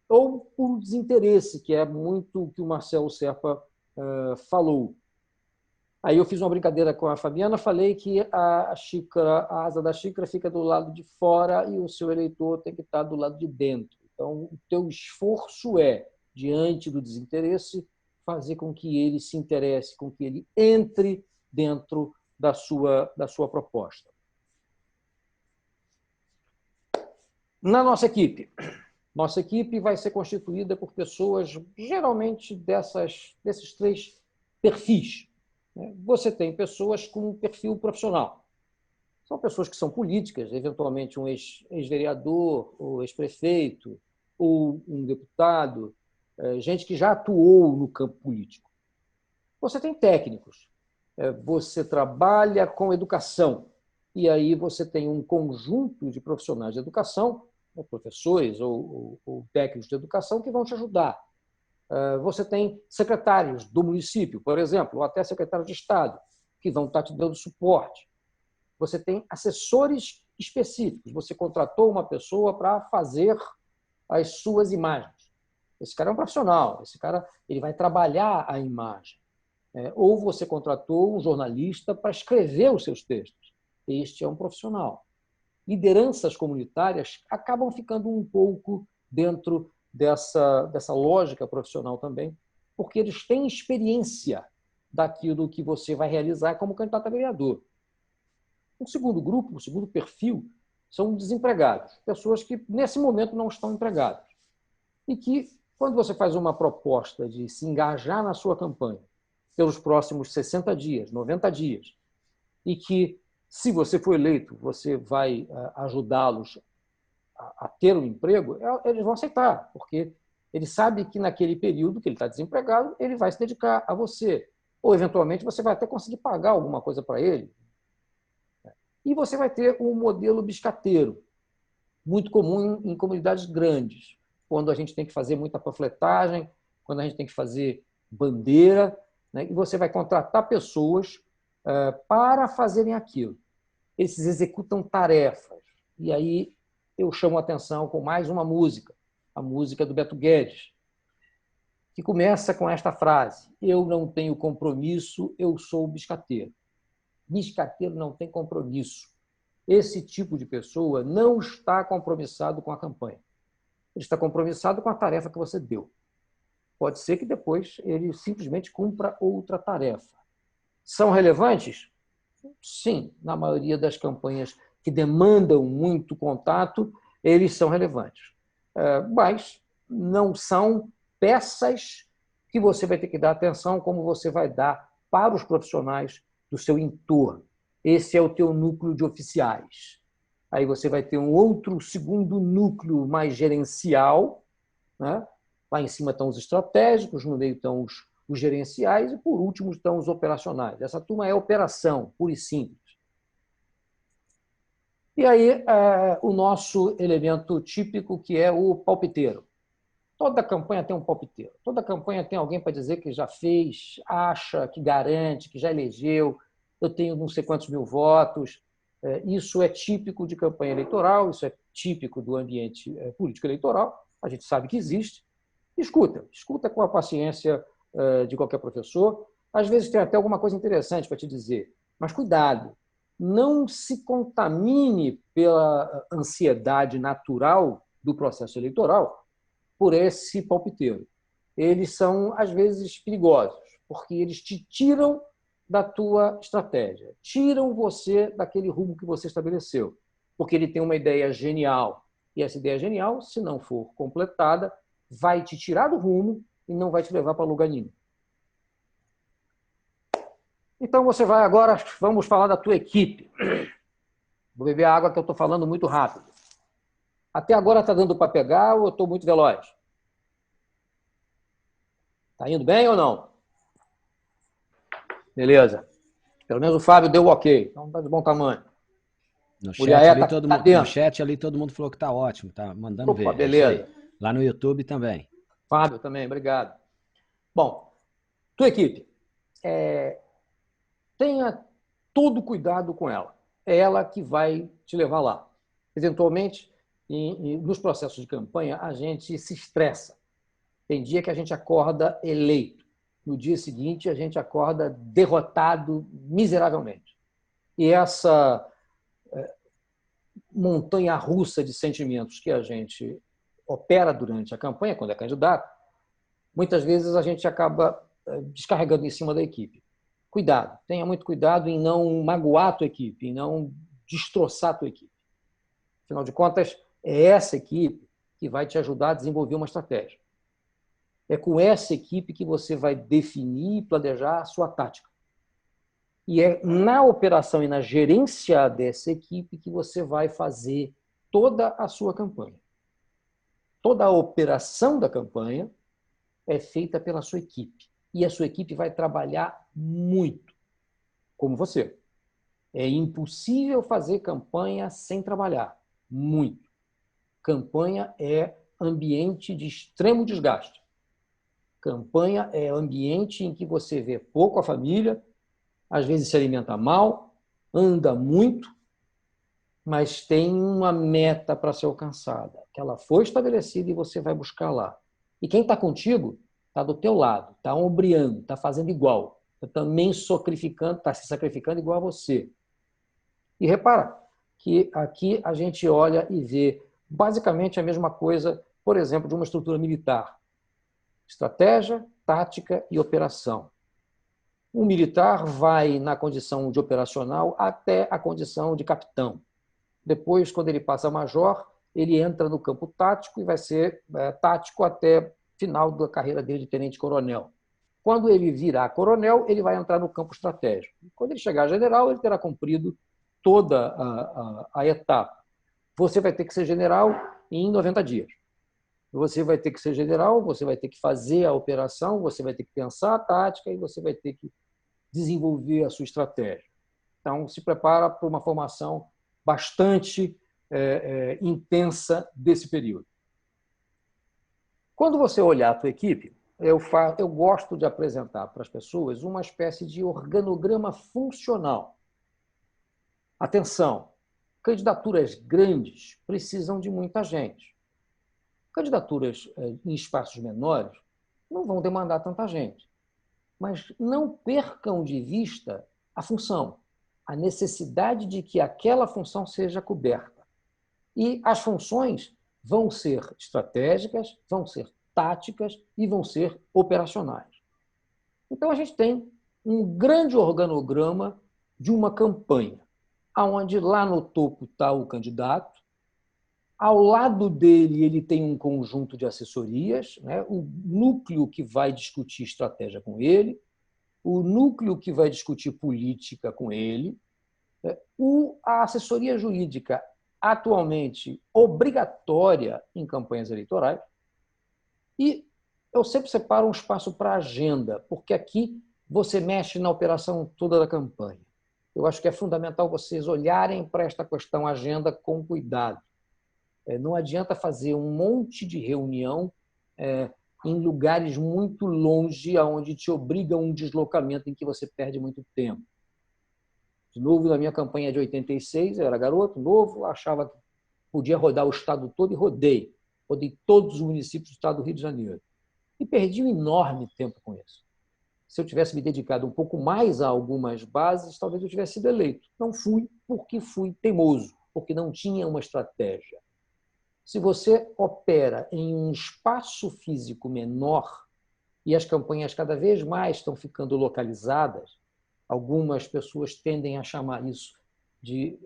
Speaker 2: ou por desinteresse, que é muito o que o Marcelo Serpa falou. Aí eu fiz uma brincadeira com a Fabiana, falei que a asa da xícara fica do lado de fora e o seu eleitor tem que estar do lado de dentro. Então, o teu esforço diante do desinteresse, fazer com que ele se interesse, com que ele entre dentro da sua proposta. Na nossa equipe vai ser constituída por pessoas, geralmente, desses 3 perfis. Você tem pessoas com um perfil profissional. São pessoas que são políticas, eventualmente um ex-vereador, ou ex-prefeito, ou um deputado, gente que já atuou no campo político. Você tem técnicos. Você trabalha com educação. E aí você tem um conjunto de profissionais de educação, professores ou técnicos de educação, que vão te ajudar. Você tem secretários do município, por exemplo, ou até secretários de Estado, que vão estar te dando suporte. Você tem assessores específicos. Você contratou uma pessoa para fazer as suas imagens. Esse cara é um profissional, esse cara ele vai trabalhar a imagem. Ou você contratou um jornalista para escrever os seus textos. Este é um profissional. Lideranças comunitárias acabam ficando um pouco dentro dessa lógica profissional também, porque eles têm experiência daquilo que você vai realizar como candidato a vereador. O segundo grupo, o segundo perfil, são desempregados, pessoas que nesse momento não estão empregadas e que, quando você faz uma proposta de se engajar na sua campanha pelos próximos 60 dias, 90 dias, e que, se você for eleito, você vai ajudá-los a ter um emprego, eles vão aceitar, porque ele sabe que naquele período que ele está desempregado, ele vai se dedicar a você. Ou, eventualmente, você vai até conseguir pagar alguma coisa para ele. E você vai ter um modelo biscateiro, muito comum em comunidades grandes, quando a gente tem que fazer muita panfletagem, quando a gente tem que fazer bandeira, né? E você vai contratar pessoas para fazerem aquilo. Eles executam tarefas. E aí eu chamo a atenção com mais uma música, a música do Beto Guedes, que começa com esta frase: eu não tenho compromisso, eu sou biscateiro. Biscateiro não tem compromisso. Esse tipo de pessoa não está compromissado com a campanha. Ele está compromissado com a tarefa que você deu. Pode ser que depois ele simplesmente cumpra outra tarefa. São relevantes? Sim, na maioria das campanhas que demandam muito contato, eles são relevantes. Mas não são peças que você vai ter que dar atenção como você vai dar para os profissionais do seu entorno. Esse é o teu núcleo de oficiais. Aí você vai ter um outro segundo núcleo mais gerencial, né? Lá em cima estão os estratégicos, no meio estão os gerenciais e, por último, estão os operacionais. Essa turma é operação, pura e simples. E aí, o nosso elemento típico, que é o palpiteiro. Toda campanha tem um palpiteiro. Toda campanha tem alguém para dizer que já fez, acha, que garante, que já elegeu. eu tenho não sei quantos mil votos. Isso é típico de campanha eleitoral, isso é típico do ambiente político eleitoral, a gente sabe que existe. Escuta com a paciência de qualquer professor. Às vezes tem até alguma coisa interessante para te dizer, mas cuidado, não se contamine pela ansiedade natural do processo eleitoral por esse palpiteiro. Eles são, às vezes, perigosos, porque eles te tiram da tua estratégia, tiram você daquele rumo que você estabeleceu, porque ele tem uma ideia genial. E essa ideia genial, se não for completada, vai te tirar do rumo e não vai te levar para lugar nenhum. Então, você vai agora, vamos falar da tua equipe. Vou beber a água que eu estou falando muito rápido. Até agora está dando para pegar ou eu estou muito veloz? Está indo bem ou não? Beleza. Pelo menos o Fábio deu o ok. Então está de bom tamanho.
Speaker 1: No
Speaker 2: Dentro.
Speaker 1: chat ali todo mundo falou que está ótimo, tá mandando
Speaker 2: Opa,
Speaker 1: ver.
Speaker 2: beleza.
Speaker 1: Lá no YouTube também.
Speaker 2: Fábio também, obrigado. Bom, tua equipe. Tenha todo cuidado com ela. É ela que vai te levar lá. Eventualmente, nos processos de campanha, a gente se estressa. Tem dia que a gente acorda eleito. No dia seguinte, a gente acorda derrotado miseravelmente. E essa montanha-russa de sentimentos que a gente opera durante a campanha, quando é candidato, muitas vezes a gente acaba descarregando em cima da equipe. Cuidado, tenha muito cuidado em não magoar a tua equipe, em não destroçar a tua equipe. Afinal de contas, é essa equipe que vai te ajudar a desenvolver uma estratégia. É com essa equipe que você vai definir e planejar a sua tática. E é na operação e na gerência dessa equipe que você vai fazer toda a sua campanha. Toda a operação da campanha é feita pela sua equipe. E a sua equipe vai trabalhar muito, como você. É impossível fazer campanha sem trabalhar. Muito. Campanha é ambiente de extremo desgaste. Campanha é ambiente em que você vê pouco a família, às vezes se alimenta mal, anda muito, mas tem uma meta para ser alcançada, que ela foi estabelecida e você vai buscar lá. E quem está contigo está do teu lado, está ombreando, está fazendo igual, está também sacrificando, está se sacrificando igual a você. E repara que aqui a gente olha e vê basicamente a mesma coisa, por exemplo, de uma estrutura militar. Estratégia, tática e operação. O militar vai na condição de operacional até a condição de capitão. Depois, quando ele passa a major, ele entra no campo tático e vai ser tático até final da carreira dele de tenente-coronel. Quando ele virar coronel, ele vai entrar no campo estratégico. Quando ele chegar a general, ele terá cumprido toda a etapa. Você vai ter que ser general em 90 dias. Você vai ter que ser general, você vai ter que fazer a operação, você vai ter que pensar a tática e você vai ter que desenvolver a sua estratégia. Então, se prepara para uma formação bastante intensa desse período. Quando você olhar a tua equipe, eu gosto de apresentar para as pessoas uma espécie de organograma funcional. Atenção, candidaturas grandes precisam de muita gente. Candidaturas em espaços menores não vão demandar tanta gente. Mas não percam de vista a função, a necessidade de que aquela função seja coberta. E as funções vão ser estratégicas, vão ser táticas e vão ser operacionais. Então, a gente tem um grande organograma de uma campanha, onde lá no topo está o candidato, ao lado dele ele tem um conjunto de assessorias, né? O núcleo que vai discutir estratégia com ele, o núcleo que vai discutir política com ele, a assessoria jurídica atualmente obrigatória em campanhas eleitorais, e eu sempre separo um espaço para agenda, porque aqui você mexe na operação toda da campanha. Eu acho que é fundamental vocês olharem para esta questão agenda com cuidado. Não adianta fazer um monte de reunião em lugares muito longe, onde te obriga a um deslocamento em que você perde muito tempo. De novo, na minha campanha de 86, eu era garoto, novo, achava que podia rodar o estado todo e rodei. Rodei todos os municípios do estado do Rio de Janeiro. E perdi um enorme tempo com isso. Se eu tivesse me dedicado um pouco mais a algumas bases, talvez eu tivesse sido eleito. Não fui porque fui teimoso, porque não tinha uma estratégia. Se você opera em um espaço físico menor e as campanhas cada vez mais estão ficando localizadas, algumas pessoas tendem a chamar isso de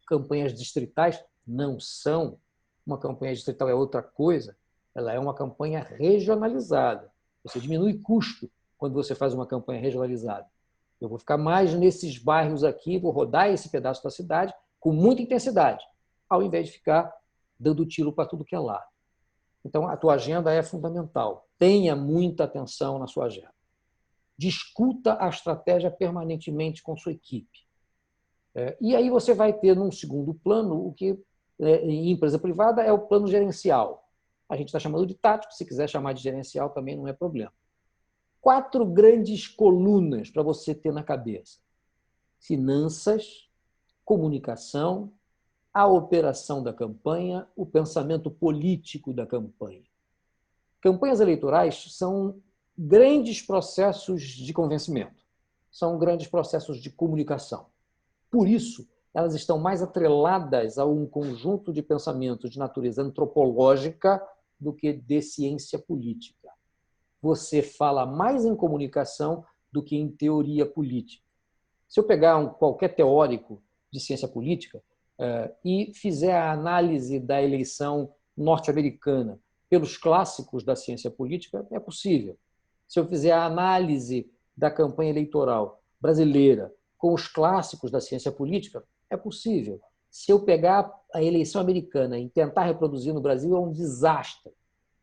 Speaker 2: campanhas distritais, não são. Uma campanha distrital é outra coisa, ela é uma campanha regionalizada. Você diminui custo quando você faz uma campanha regionalizada. Eu vou ficar mais nesses bairros aqui, vou rodar esse pedaço da cidade com muita intensidade, ao invés de ficar dando tiro para tudo que é lado. Então, a tua agenda é fundamental. Tenha muita atenção na sua agenda. Discuta a estratégia permanentemente com sua equipe. E aí você vai ter, num segundo plano, o que em empresa privada é o plano gerencial. A gente está chamando de tático, se quiser chamar de gerencial também não é problema. 4 grandes colunas para você ter na cabeça: finanças, comunicação, a operação da campanha, o pensamento político da campanha. Campanhas eleitorais são grandes processos de convencimento, são grandes processos de comunicação. Por isso, elas estão mais atreladas a um conjunto de pensamentos de natureza antropológica do que de ciência política. Você fala mais em comunicação do que em teoria política. Se eu pegar qualquer teórico de ciência política e fizer a análise da eleição norte-americana pelos clássicos da ciência política, é possível. Se eu fizer a análise da campanha eleitoral brasileira com os clássicos da ciência política, é possível. Se eu pegar a eleição americana e tentar reproduzir no Brasil, é um desastre.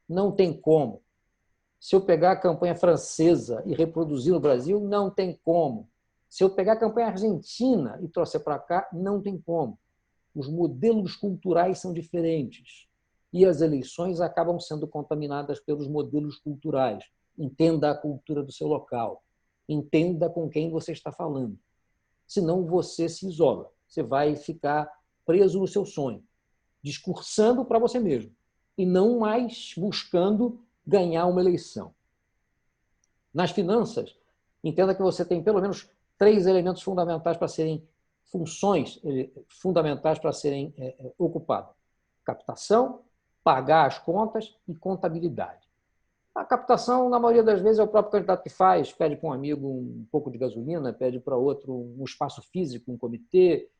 Speaker 2: Não tem como. Se eu pegar a campanha francesa e reproduzir no Brasil, não tem como. Se eu pegar a campanha argentina e trouxer para cá, não tem como. Os modelos culturais são diferentes e as eleições acabam sendo contaminadas pelos modelos culturais. Entenda a cultura do seu local. Entenda com quem você está falando. Senão você se isola. Você vai ficar preso no seu sonho, discursando para você mesmo e não mais buscando ganhar uma eleição. Nas finanças, entenda que você tem pelo menos 3 elementos fundamentais para serem funções fundamentais para serem ocupadas: captação, pagar as contas e contabilidade. A captação, na maioria das vezes, é o próprio candidato que faz, pede para um amigo um pouco de gasolina, pede para outro um espaço físico, um comitê,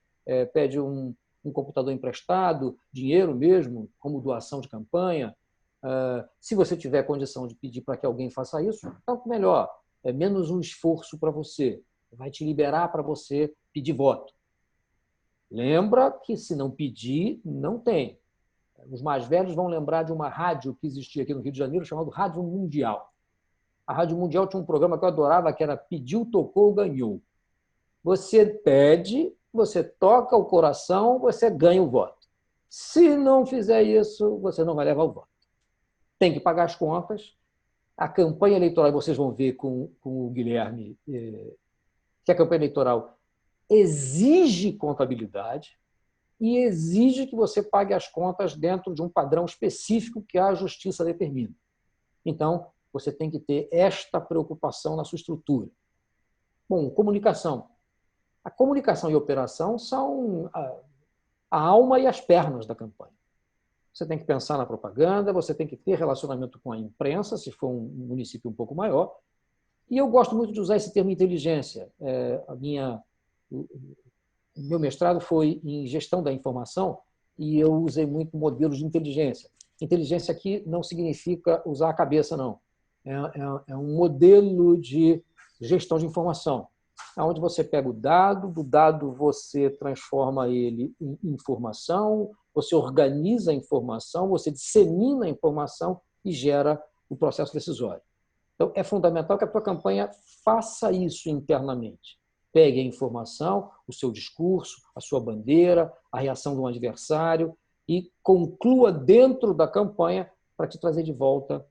Speaker 2: pede um computador emprestado, dinheiro mesmo, como doação de campanha. Se você tiver condição de pedir para que alguém faça isso, tanto melhor. É menos um esforço para você. Vai te liberar para você pedir voto. Lembra que se não pedir, não tem. Os mais velhos vão lembrar de uma rádio que existia aqui no Rio de Janeiro, chamada Rádio Mundial. A Rádio Mundial tinha um programa que eu adorava, que era Pediu, Tocou, Ganhou. Você pede, você toca o coração, você ganha o voto. Se não fizer isso, você não vai levar o voto. Tem que pagar as contas. A campanha eleitoral, vocês vão ver com o Guilherme, que a campanha eleitoral exige contabilidade e exige que você pague as contas dentro de um padrão específico que a justiça determina. Então, você tem que ter esta preocupação na sua estrutura. Bom, comunicação. A comunicação e a operação são a alma e as pernas da campanha. Você tem que pensar na propaganda, você tem que ter relacionamento com a imprensa, se for um município um pouco maior. E eu gosto muito de usar esse termo inteligência. O meu mestrado foi em gestão da informação e eu usei muito modelos de inteligência. Inteligência aqui não significa usar a cabeça, não. É um modelo de gestão de informação, onde você pega o dado, do dado você transforma ele em informação, você organiza a informação, você dissemina a informação e gera o processo decisório. Então, é fundamental que a tua campanha faça isso internamente. Pegue a informação, o seu discurso, a sua bandeira, a reação de um adversário e conclua dentro da campanha para te trazer de volta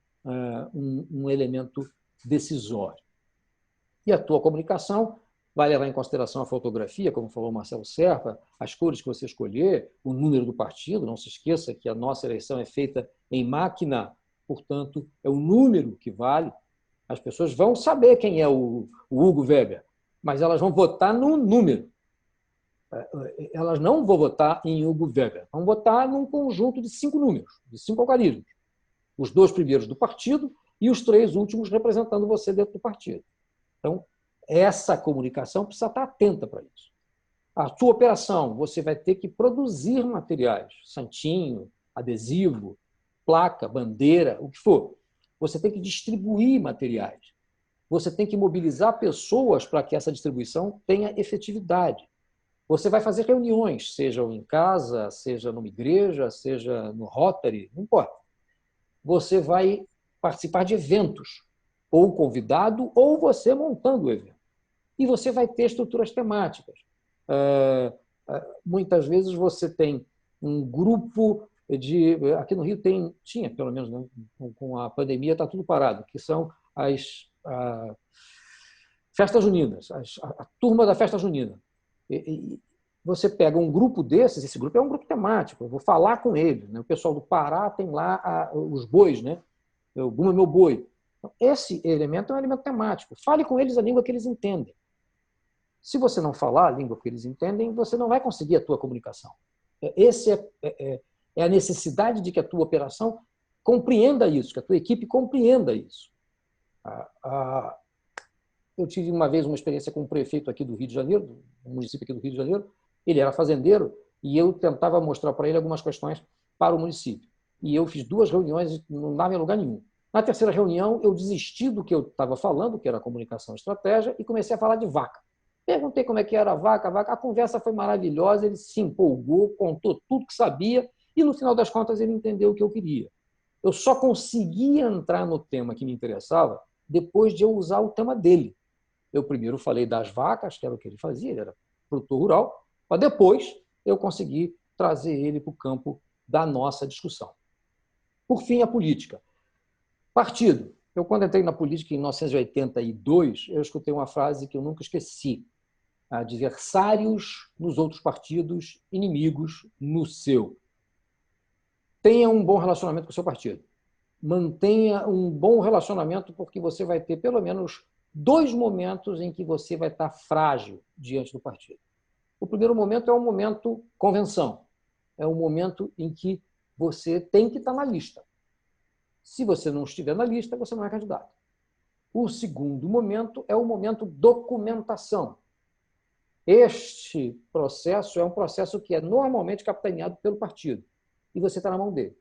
Speaker 2: um elemento decisório. E a tua comunicação vai levar em consideração a fotografia, como falou o Marcelo Serpa, as cores que você escolher, o número do partido. Não se esqueça que a nossa eleição é feita em máquina, portanto, é o número que vale. As pessoas vão saber quem é o Hugo Weber, mas elas vão votar no número. Elas não vão votar em Hugo Weber, vão votar num conjunto de 5 números, de 5 algarismos. Os 2 primeiros do partido e os 3 últimos representando você dentro do partido. Então, essa comunicação precisa estar atenta para isso. A sua operação, você vai ter que produzir materiais, santinho, adesivo, placa, bandeira, o que for. Você tem que distribuir materiais. Você tem que mobilizar pessoas para que essa distribuição tenha efetividade. Você vai fazer reuniões, seja em casa, seja numa igreja, seja no Rotary, não importa. Você vai participar de eventos, ou convidado, ou você montando o evento. E você vai ter estruturas temáticas. Muitas vezes você tem um grupo de... Aqui no Rio tinha, pelo menos, né, com a pandemia está tudo parado, que são as festas juninas, a turma da festa junina. E você pega um grupo desses, esse grupo é um grupo temático, eu vou falar com eles. Né? O pessoal do Pará tem lá os bois, né? O Buma Meu Boi. Então, esse elemento é um elemento temático. Fale com eles a língua que eles entendem. Se você não falar a língua que eles entendem, você não vai conseguir a tua comunicação. Essa é a necessidade de que a tua operação compreenda isso, que a tua equipe compreenda isso. Eu tive uma vez uma experiência com um prefeito aqui do Rio de Janeiro, um município aqui do Rio de Janeiro. Ele era fazendeiro e eu tentava mostrar para ele algumas questões para o município. E eu fiz 2 reuniões e não dava em lugar nenhum. Na terceira reunião, eu desisti do que eu estava falando, que era comunicação e estratégia, e comecei a falar de vaca. Perguntei como é que era a vaca. A conversa foi maravilhosa, ele se empolgou, contou tudo que sabia e, no final das contas, ele entendeu o que eu queria. Eu só conseguia entrar no tema que me interessava depois de eu usar o tema dele. Eu primeiro falei das vacas, que era o que ele fazia, ele era produtor rural, mas depois eu consegui trazer ele para o campo da nossa discussão. Por fim, a política. Partido. Eu, quando entrei na política em 1982, eu escutei uma frase que eu nunca esqueci. Adversários nos outros partidos, inimigos no seu. Tenha um bom relacionamento com o seu partido. Mantenha um bom relacionamento, porque você vai ter pelo menos 2 momentos em que você vai estar frágil diante do partido. O primeiro momento é um momento convenção. É um momento em que você tem que estar na lista. Se você não estiver na lista, você não é candidato. O segundo momento é o momento documentação. Este processo é um processo que é normalmente capitaneado pelo partido. E você está na mão dele.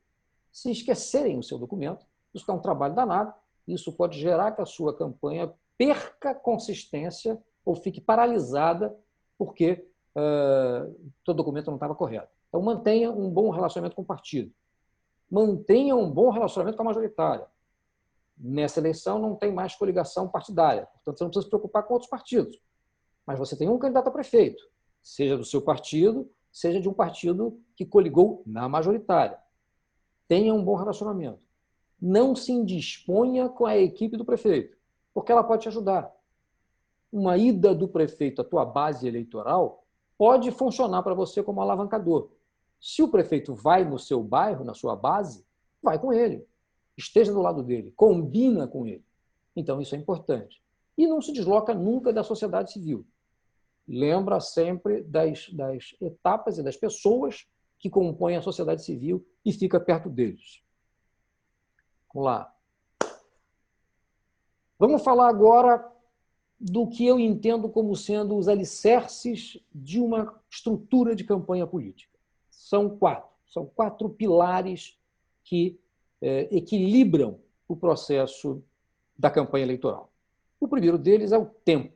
Speaker 2: Se esquecerem o seu documento, isso é um trabalho danado, isso pode gerar que a sua campanha perca consistência ou fique paralisada porque seu documento não estava correto. Então, mantenha um bom relacionamento com o partido. Mantenha um bom relacionamento com a majoritária. Nessa eleição não tem mais coligação partidária, portanto, você não precisa se preocupar com outros partidos. Mas você tem um candidato a prefeito, seja do seu partido, seja de um partido que coligou na majoritária. Tenha um bom relacionamento. Não se indisponha com a equipe do prefeito, porque ela pode te ajudar. Uma ida do prefeito à tua base eleitoral pode funcionar para você como alavancador. Se o prefeito vai no seu bairro, na sua base, vai com ele. Esteja do lado dele, combina com ele. Então, isso é importante. E não se desloca nunca da sociedade civil. Lembra sempre das etapas e das pessoas que compõem a sociedade civil e fica perto deles. Vamos lá. Vamos falar agora do que eu entendo como sendo os alicerces de uma estrutura de campanha política. São 4 pilares que equilibram o processo da campanha eleitoral. O primeiro deles é o tempo.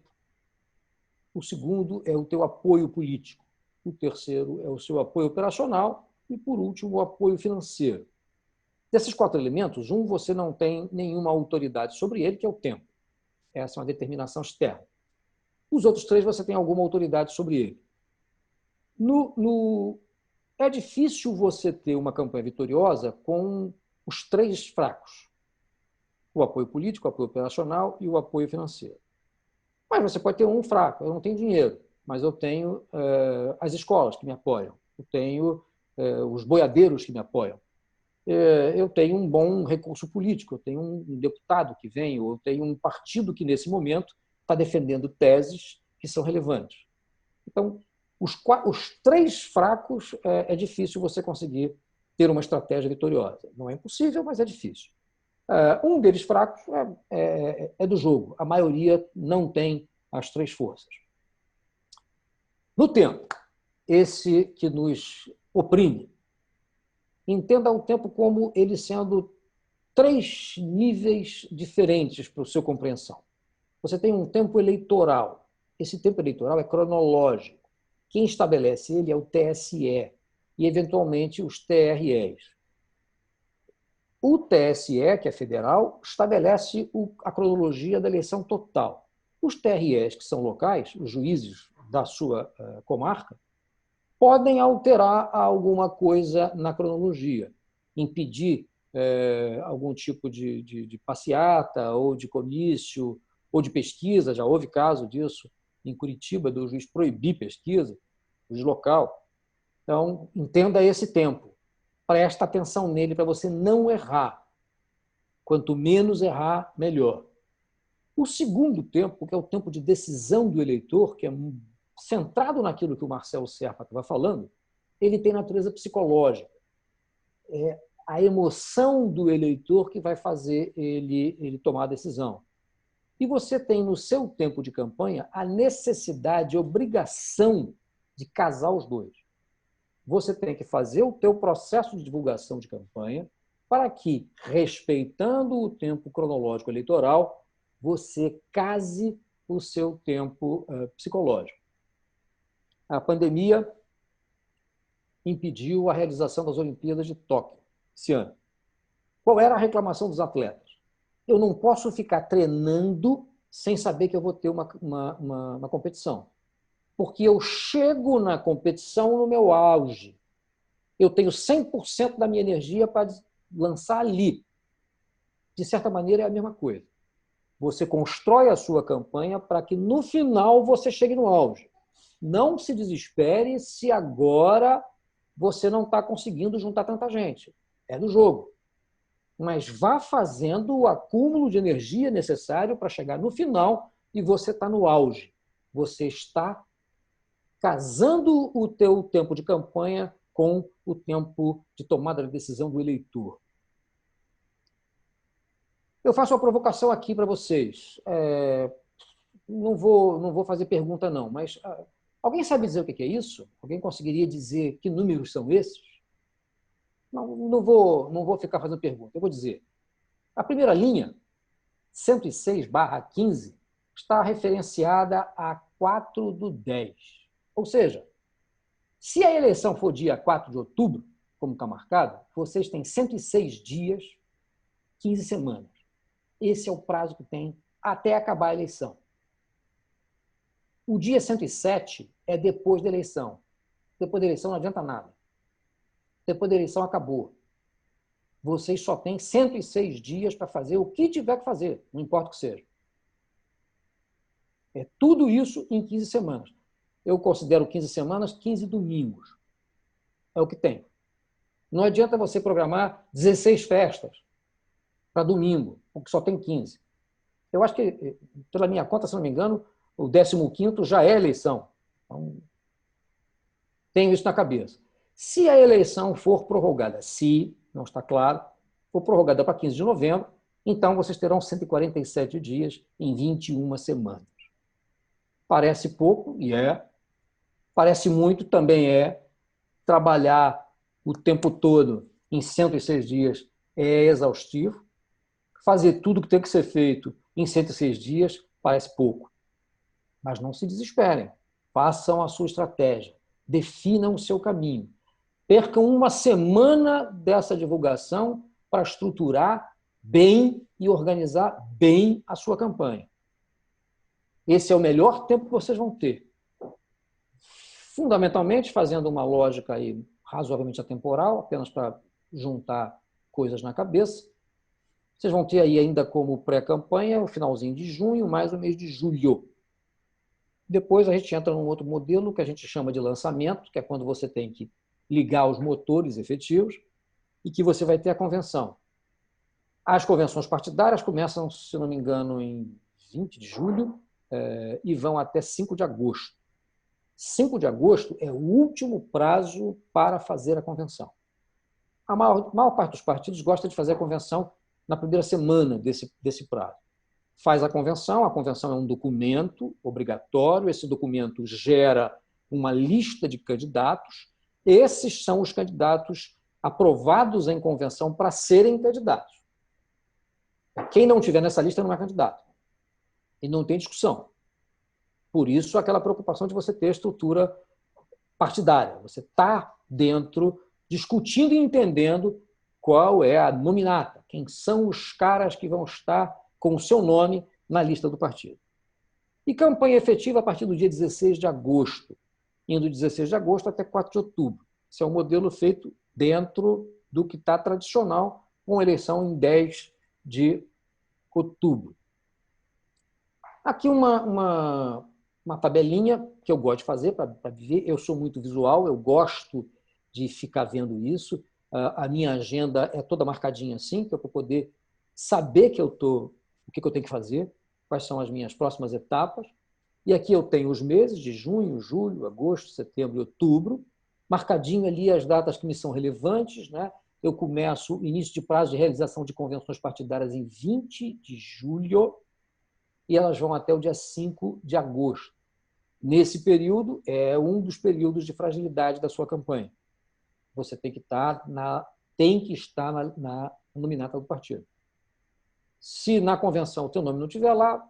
Speaker 2: O segundo é o teu apoio político. O terceiro é o seu apoio operacional e, por último, o apoio financeiro. Desses 4 elementos, você não tem nenhuma autoridade sobre ele, que é o tempo. Essa é uma determinação externa. Os outros 3 você tem alguma autoridade sobre ele. É difícil você ter uma campanha vitoriosa com os 3 fracos. O apoio político, o apoio operacional e o apoio financeiro. Mas você pode ter um fraco. Eu não tenho dinheiro, mas eu tenho as escolas que me apoiam. Eu tenho os boiadeiros que me apoiam. Eu tenho um bom recurso político. Eu tenho um deputado que vem, ou eu tenho um partido que, nesse momento, está defendendo teses que são relevantes. Então, os três fracos é difícil você conseguir ter uma estratégia vitoriosa. Não é impossível, mas é difícil. Um deles fracos é do jogo. A maioria não tem as três forças. No tempo, esse que nos oprime, entenda o tempo como ele sendo três níveis diferentes para a sua compreensão. Você tem um tempo eleitoral. Esse tempo eleitoral é cronológico. Quem estabelece ele é o TSE e, eventualmente, os TREs. O TSE, que é federal, estabelece a cronologia da eleição total. Os TREs, que são locais, os juízes da sua comarca, podem alterar alguma coisa na cronologia, impedir algum tipo de passeata ou de comício ou de pesquisa. Já houve caso disso em Curitiba, do juiz proibir pesquisa, o juiz local. Então, entenda esse tempo. Presta atenção nele para você não errar. Quanto menos errar, melhor. O segundo tempo, que é o tempo de decisão do eleitor, que é centrado naquilo que o Marcelo Serpa estava falando, ele tem natureza psicológica. É a emoção do eleitor que vai fazer ele tomar a decisão. E você tem no seu tempo de campanha a necessidade, a obrigação de casar os dois. Você tem que fazer o teu processo de divulgação de campanha para que, respeitando o tempo cronológico eleitoral, você case o seu tempo psicológico. A pandemia impediu a realização das Olimpíadas de Tóquio esse ano. Qual era a reclamação dos atletas? Eu não posso ficar treinando sem saber que eu vou ter uma competição, porque eu chego na competição no meu auge. Eu tenho 100% da minha energia para lançar ali. De certa maneira, é a mesma coisa. Você constrói a sua campanha para que, no final, você chegue no auge. Não se desespere se agora você não está conseguindo juntar tanta gente. É do jogo. Mas vá fazendo o acúmulo de energia necessário para chegar no final e você está no auge. Você está casando o teu tempo de campanha com o tempo de tomada de decisão do eleitor. Eu faço uma provocação aqui para vocês. Não vou fazer pergunta, não, mas alguém sabe dizer o que é isso? Alguém conseguiria dizer que números são esses? Não vou ficar fazendo pergunta. Eu vou dizer. A primeira linha, 106/15, está referenciada a 4/10. Ou seja, se a eleição for dia 4 de outubro, como está marcado, vocês têm 106 dias, 15 semanas. Esse é o prazo que tem até acabar a eleição. O dia 107 é depois da eleição. Depois da eleição não adianta nada. Depois da eleição acabou. Vocês só têm 106 dias para fazer o que tiver que fazer, não importa o que seja. É tudo isso em 15 semanas. Eu considero 15 semanas 15 domingos. É o que tem. Não adianta você programar 16 festas para domingo, porque só tem 15. Eu acho que, pela minha conta, se não me engano, o 15º já é eleição. Então, tenho isso na cabeça. Se a eleição for prorrogada, se, não está claro, for prorrogada para 15 de novembro, então vocês terão 147 dias em 21 semanas. Parece pouco, e é. Parece muito, também é. Trabalhar o tempo todo em 106 dias é exaustivo. Fazer tudo que tem que ser feito em 106 dias parece pouco. Mas não se desesperem. Façam a sua estratégia. Definam o seu caminho. Percam uma semana dessa divulgação para estruturar bem e organizar bem a sua campanha. Esse é o melhor tempo que vocês vão ter. Fundamentalmente, fazendo uma lógica aí razoavelmente atemporal, apenas para juntar coisas na cabeça, vocês vão ter aí ainda como pré-campanha o finalzinho de junho, mais o mês de julho. Depois a gente entra num outro modelo que a gente chama de lançamento, que é quando você tem que ligar os motores efetivos e que você vai ter a convenção. As convenções partidárias começam, se não me engano, em 20 de julho e vão até 5 de agosto. 5 de agosto é o último prazo para fazer a convenção. A maior parte dos partidos gosta de fazer a convenção na primeira semana desse prazo. Faz a convenção é um documento obrigatório, esse documento gera uma lista de candidatos, esses são os candidatos aprovados em convenção para serem candidatos. Quem não tiver nessa lista não é candidato. E não tem discussão. Por isso, aquela preocupação de você ter estrutura partidária. Você está dentro, discutindo e entendendo qual é a nominata, quem são os caras que vão estar com o seu nome na lista do partido. E campanha efetiva a partir do dia 16 de agosto, indo 16 de agosto até 4 de outubro. Esse é um modelo feito dentro do que está tradicional, com eleição em 10 de outubro. Aqui uma tabelinha que eu gosto de fazer para viver. Eu sou muito visual, eu gosto de ficar vendo isso. A minha agenda é toda marcadinha assim, que eu vou poder saber o que eu tenho que fazer, quais são as minhas próximas etapas. E aqui eu tenho os meses de junho, julho, agosto, setembro e outubro, marcadinho ali as datas que me são relevantes, né? Eu começo o início de prazo de realização de convenções partidárias em 20 de julho e elas vão até o dia 5 de agosto. Nesse período, é um dos períodos de fragilidade da sua campanha. Você tem que estar na nominata do partido. Se na convenção o teu nome não estiver lá,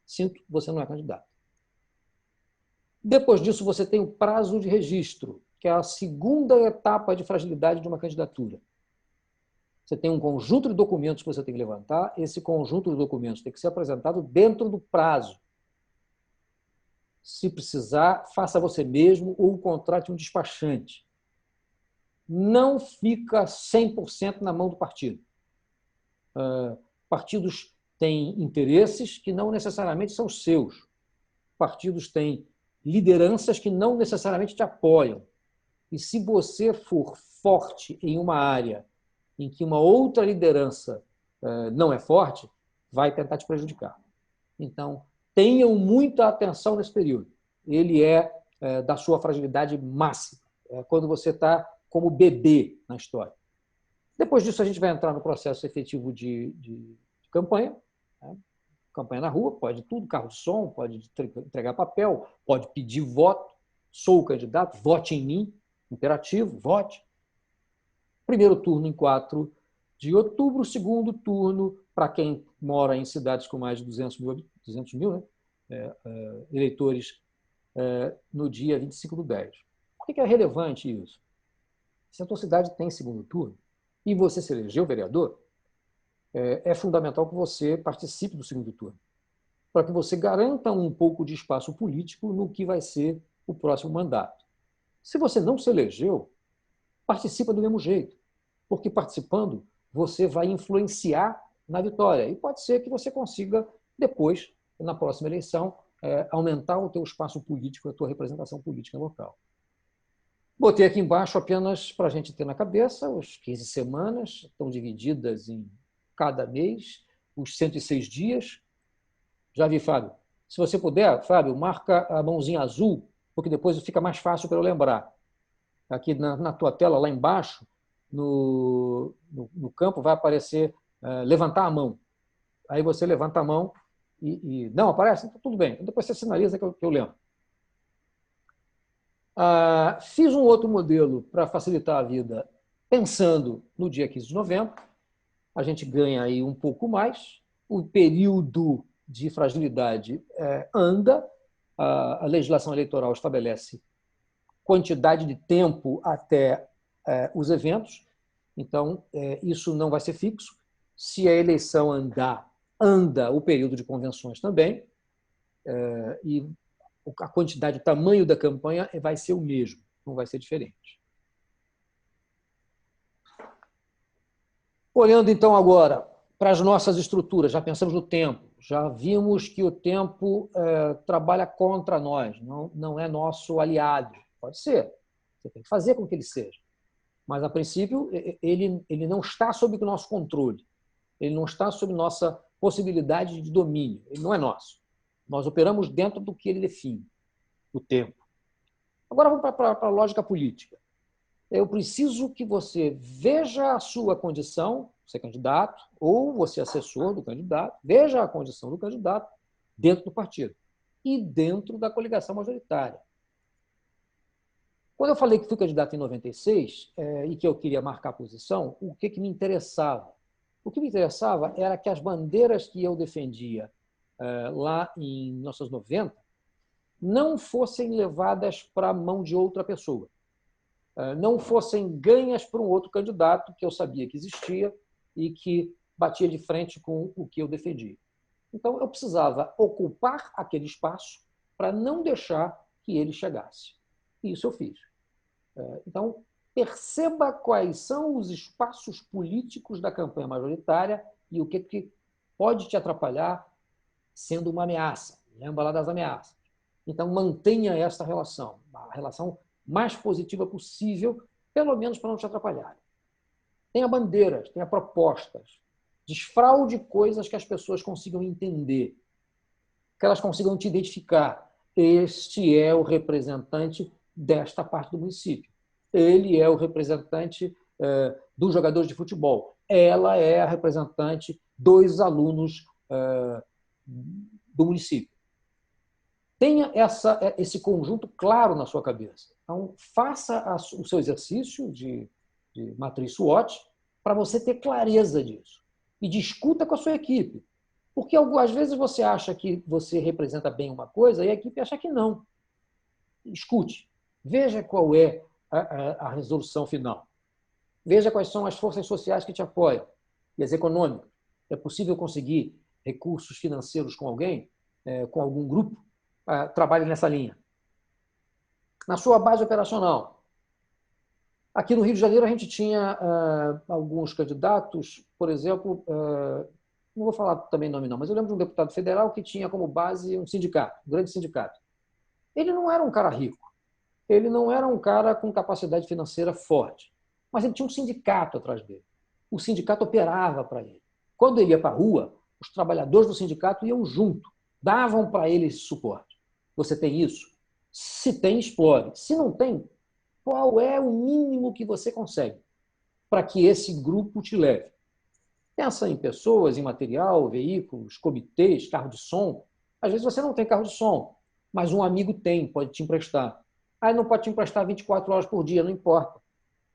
Speaker 2: sinto, você não é candidato. Depois disso, você tem o prazo de registro, que é a segunda etapa de fragilidade de uma candidatura. Você tem um conjunto de documentos que você tem que levantar, esse conjunto de documentos tem que ser apresentado dentro do prazo. Se precisar, faça você mesmo ou contrate um despachante. Não fica 100% na mão do partido. Partidos têm interesses que não necessariamente são seus. Partidos têm lideranças que não necessariamente te apoiam. E se você for forte em uma área em que uma outra liderança não é forte, vai tentar te prejudicar. Então, tenham muita atenção nesse período. Ele é da sua fragilidade máxima, quando você está como bebê na história. Depois disso, a gente vai entrar no processo efetivo de campanha. Né? Campanha na rua, pode tudo, carro de som, pode entregar papel, pode pedir voto. Sou o candidato, vote em mim, imperativo, vote. Primeiro turno em 4 de outubro, segundo turno, para quem mora em cidades com mais de 200 mil né? Eleitores no dia 25/10. Por que é relevante isso? Se a tua cidade tem segundo turno e você se elegeu vereador, é fundamental que você participe do segundo turno, para que você garanta um pouco de espaço político no que vai ser o próximo mandato. Se você não se elegeu, participa do mesmo jeito, porque participando você vai influenciar na vitória e pode ser que você consiga depois, na próxima eleição, aumentar o teu espaço político, a tua representação política local. Botei aqui embaixo apenas para a gente ter na cabeça, as 15 semanas estão divididas em cada mês, os 106 dias. Já vi, Fábio. Se você puder, Fábio, marca a mãozinha azul, porque depois fica mais fácil para eu lembrar. Aqui na tua tela, lá embaixo, no campo, vai aparecer levantar a mão. Aí você levanta a mão e não aparece? Então, tudo bem. Depois você sinaliza que eu lembro. Fiz um outro modelo para facilitar a vida, pensando no dia 15 de novembro. A gente ganha aí um pouco mais. O período de fragilidade anda. A legislação eleitoral estabelece quantidade de tempo até os eventos. Então, isso não vai ser fixo. Se a eleição anda o período de convenções também. E a quantidade, o tamanho da campanha vai ser o mesmo, não vai ser diferente. Olhando, então, agora para as nossas estruturas, já pensamos no tempo, Já vimos que o tempo trabalha contra nós, não é nosso aliado. Pode ser, você tem que fazer com que ele seja. Mas, a princípio, ele não está sob o nosso controle. Ele não está sob nossa possibilidade de domínio. Ele não é nosso. Nós operamos dentro do que ele define, o tempo. Agora vamos para a lógica política. Eu preciso que você veja a sua condição, você é candidato, ou você é assessor do candidato, veja a condição do candidato dentro do partido e dentro da coligação majoritária. Quando eu falei que fui candidato em 96 e que eu queria marcar posição, o que me interessava? O que me interessava era que as bandeiras que eu defendia lá em 1990 não fossem levadas para a mão de outra pessoa, não fossem ganhas por um outro candidato que eu sabia que existia e que batia de frente com o que eu defendia. Então, eu precisava ocupar aquele espaço para não deixar que ele chegasse. E isso eu fiz. Então, perceba quais são os espaços políticos da campanha majoritária e o que pode te atrapalhar sendo uma ameaça. Lembra lá das ameaças. Então, mantenha essa relação, a relação mais positiva possível, pelo menos para não te atrapalhar. Tenha bandeiras, tenha propostas, desfraude coisas que as pessoas consigam entender, que elas consigam te identificar. Este é o representante desta parte do município. Ele é o representante dos jogadores de futebol. Ela é a representante dos alunos do município. Tenha esse conjunto claro na sua cabeça. Então, faça o seu exercício de matriz SWOT para você ter clareza disso. E discuta com a sua equipe. Porque, às vezes, você acha que você representa bem uma coisa e a equipe acha que não. Escute. Veja qual é a resolução final. Veja quais são as forças sociais que te apoiam e as econômicas. É possível conseguir recursos financeiros com alguém, com algum grupo? Trabalhe nessa linha. Na sua base operacional, aqui no Rio de Janeiro a gente tinha alguns candidatos, por exemplo, não vou falar também nome não, mas eu lembro de um deputado federal que tinha como base um sindicato, um grande sindicato. Ele não era um cara rico, ele não era um cara com capacidade financeira forte, mas ele tinha um sindicato atrás dele. O sindicato operava para ele. Quando ele ia para a rua, os trabalhadores do sindicato iam junto, davam para ele esse suporte. Você tem isso? Se tem, explore. Se não tem, qual é o mínimo que você consegue para que esse grupo te leve? Pensa em pessoas, em material, veículos, comitês, carro de som. Às vezes você não tem carro de som, mas um amigo tem, pode te emprestar. Aí não pode te emprestar 24 horas por dia, não importa.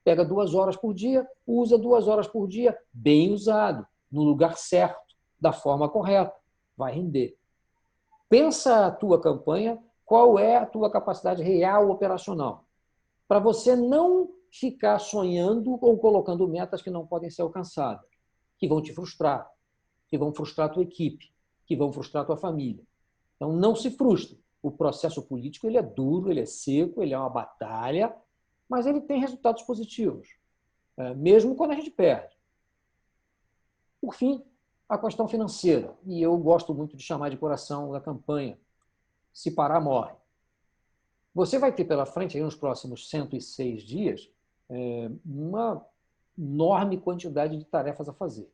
Speaker 2: Pega 2 horas por dia, usa 2 horas por dia, bem usado, no lugar certo, da forma correta. Vai render. Pensa a tua campanha, qual é a tua capacidade real operacional, para você não ficar sonhando ou colocando metas que não podem ser alcançadas, que vão te frustrar, que vão frustrar a tua equipe, que vão frustrar a tua família. Então, não se frustre. O processo político ele é duro, ele é seco, ele é uma batalha, mas ele tem resultados positivos, mesmo quando a gente perde. Por fim, a questão financeira, e eu gosto muito de chamar de coração da campanha, se parar, morre. Você vai ter pela frente, aí, nos próximos 106 dias, uma enorme quantidade de tarefas a fazer.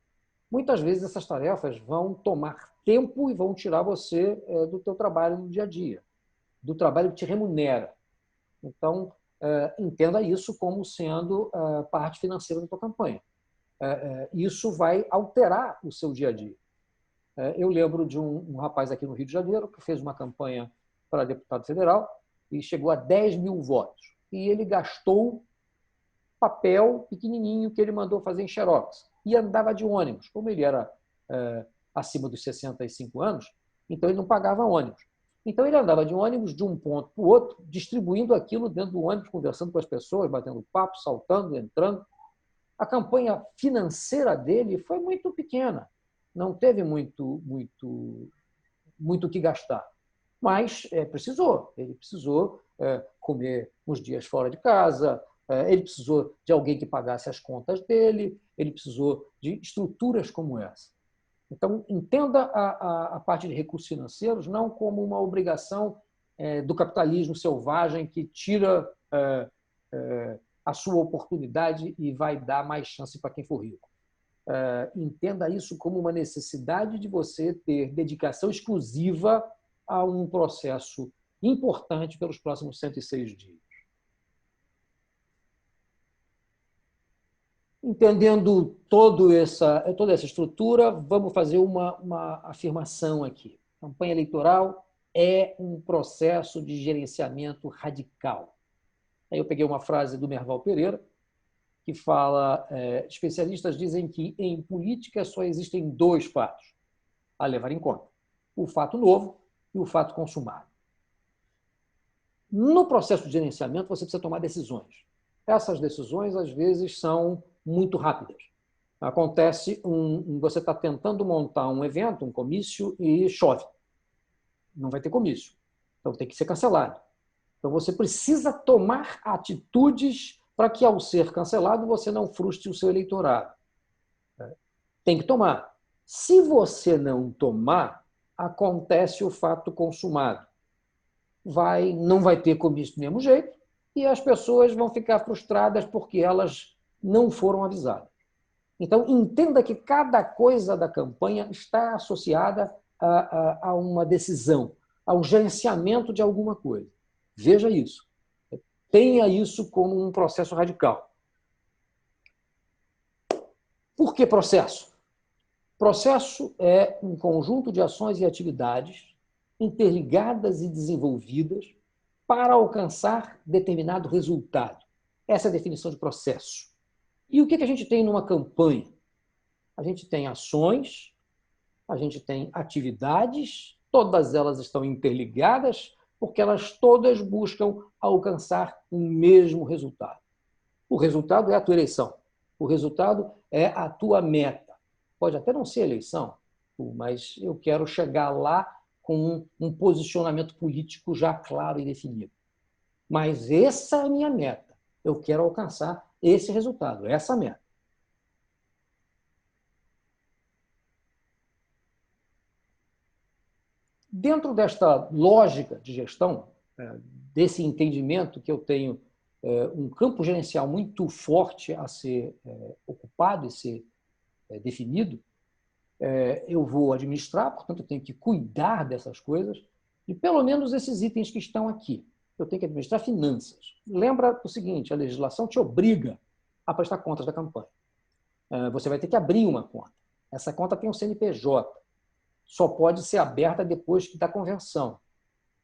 Speaker 2: Muitas vezes essas tarefas vão tomar tempo e vão tirar você do teu trabalho no dia a dia, do trabalho que te remunera. Então, entenda isso como sendo parte financeira da tua campanha. Isso vai alterar o seu dia a dia. Eu lembro de um rapaz aqui no Rio de Janeiro que fez uma campanha para deputado federal e chegou a 10 mil votos. E ele gastou papel pequenininho que ele mandou fazer em xerox e andava de ônibus. Como ele era acima dos 65 anos, então ele não pagava ônibus. Então ele andava de ônibus de um ponto para o outro, distribuindo aquilo dentro do ônibus, conversando com as pessoas, batendo papo, saltando, entrando. A campanha financeira dele foi muito pequena, não teve muito o que gastar. Mas ele precisou comer uns dias fora de casa, ele precisou de alguém que pagasse as contas dele, ele precisou de estruturas como essa. Então, entenda a parte de recursos financeiros não como uma obrigação do capitalismo selvagem que tira a sua oportunidade e vai dar mais chance para quem for rico. Entenda isso como uma necessidade de você ter dedicação exclusiva a um processo importante pelos próximos 106 dias. Entendendo toda essa estrutura, vamos fazer uma afirmação aqui. A campanha eleitoral é um processo de gerenciamento radical. Aí eu peguei uma frase do Merval Pereira, que fala, especialistas dizem que em política só existem dois fatos a levar em conta: o fato novo e o fato consumado. No processo de gerenciamento, você precisa tomar decisões. Essas decisões, às vezes, são muito rápidas. Acontece, você está tentando montar um evento, um comício, e chove. Não vai ter comício. Então, tem que ser cancelado. Então, você precisa tomar atitudes para que, ao ser cancelado, você não frustre o seu eleitorado. Tem que tomar. Se você não tomar, acontece o fato consumado. Não vai ter comício do mesmo jeito e as pessoas vão ficar frustradas porque elas não foram avisadas. Então, entenda que cada coisa da campanha está associada a uma decisão, ao gerenciamento de alguma coisa. Veja isso. Tenha isso como um processo radical. Por que processo? Processo é um conjunto de ações e atividades interligadas e desenvolvidas para alcançar determinado resultado. Essa é a definição de processo. E o que a gente tem numa campanha? A gente tem ações, a gente tem atividades, todas elas estão interligadas porque elas todas buscam alcançar o mesmo resultado. O resultado é a tua eleição. O resultado é a tua meta. Pode até não ser eleição, mas eu quero chegar lá com um posicionamento político já claro e definido. Mas essa é a minha meta. Eu quero alcançar esse resultado, essa meta. Dentro desta lógica de gestão, desse entendimento que eu tenho um campo gerencial muito forte a ser ocupado e ser definido, eu vou administrar, portanto, eu tenho que cuidar dessas coisas, e pelo menos esses itens que estão aqui. Eu tenho que administrar finanças. Lembra o seguinte, a legislação te obriga a prestar contas da campanha. Você vai ter que abrir uma conta. Essa conta tem um CNPJ. Só pode ser aberta depois da convenção.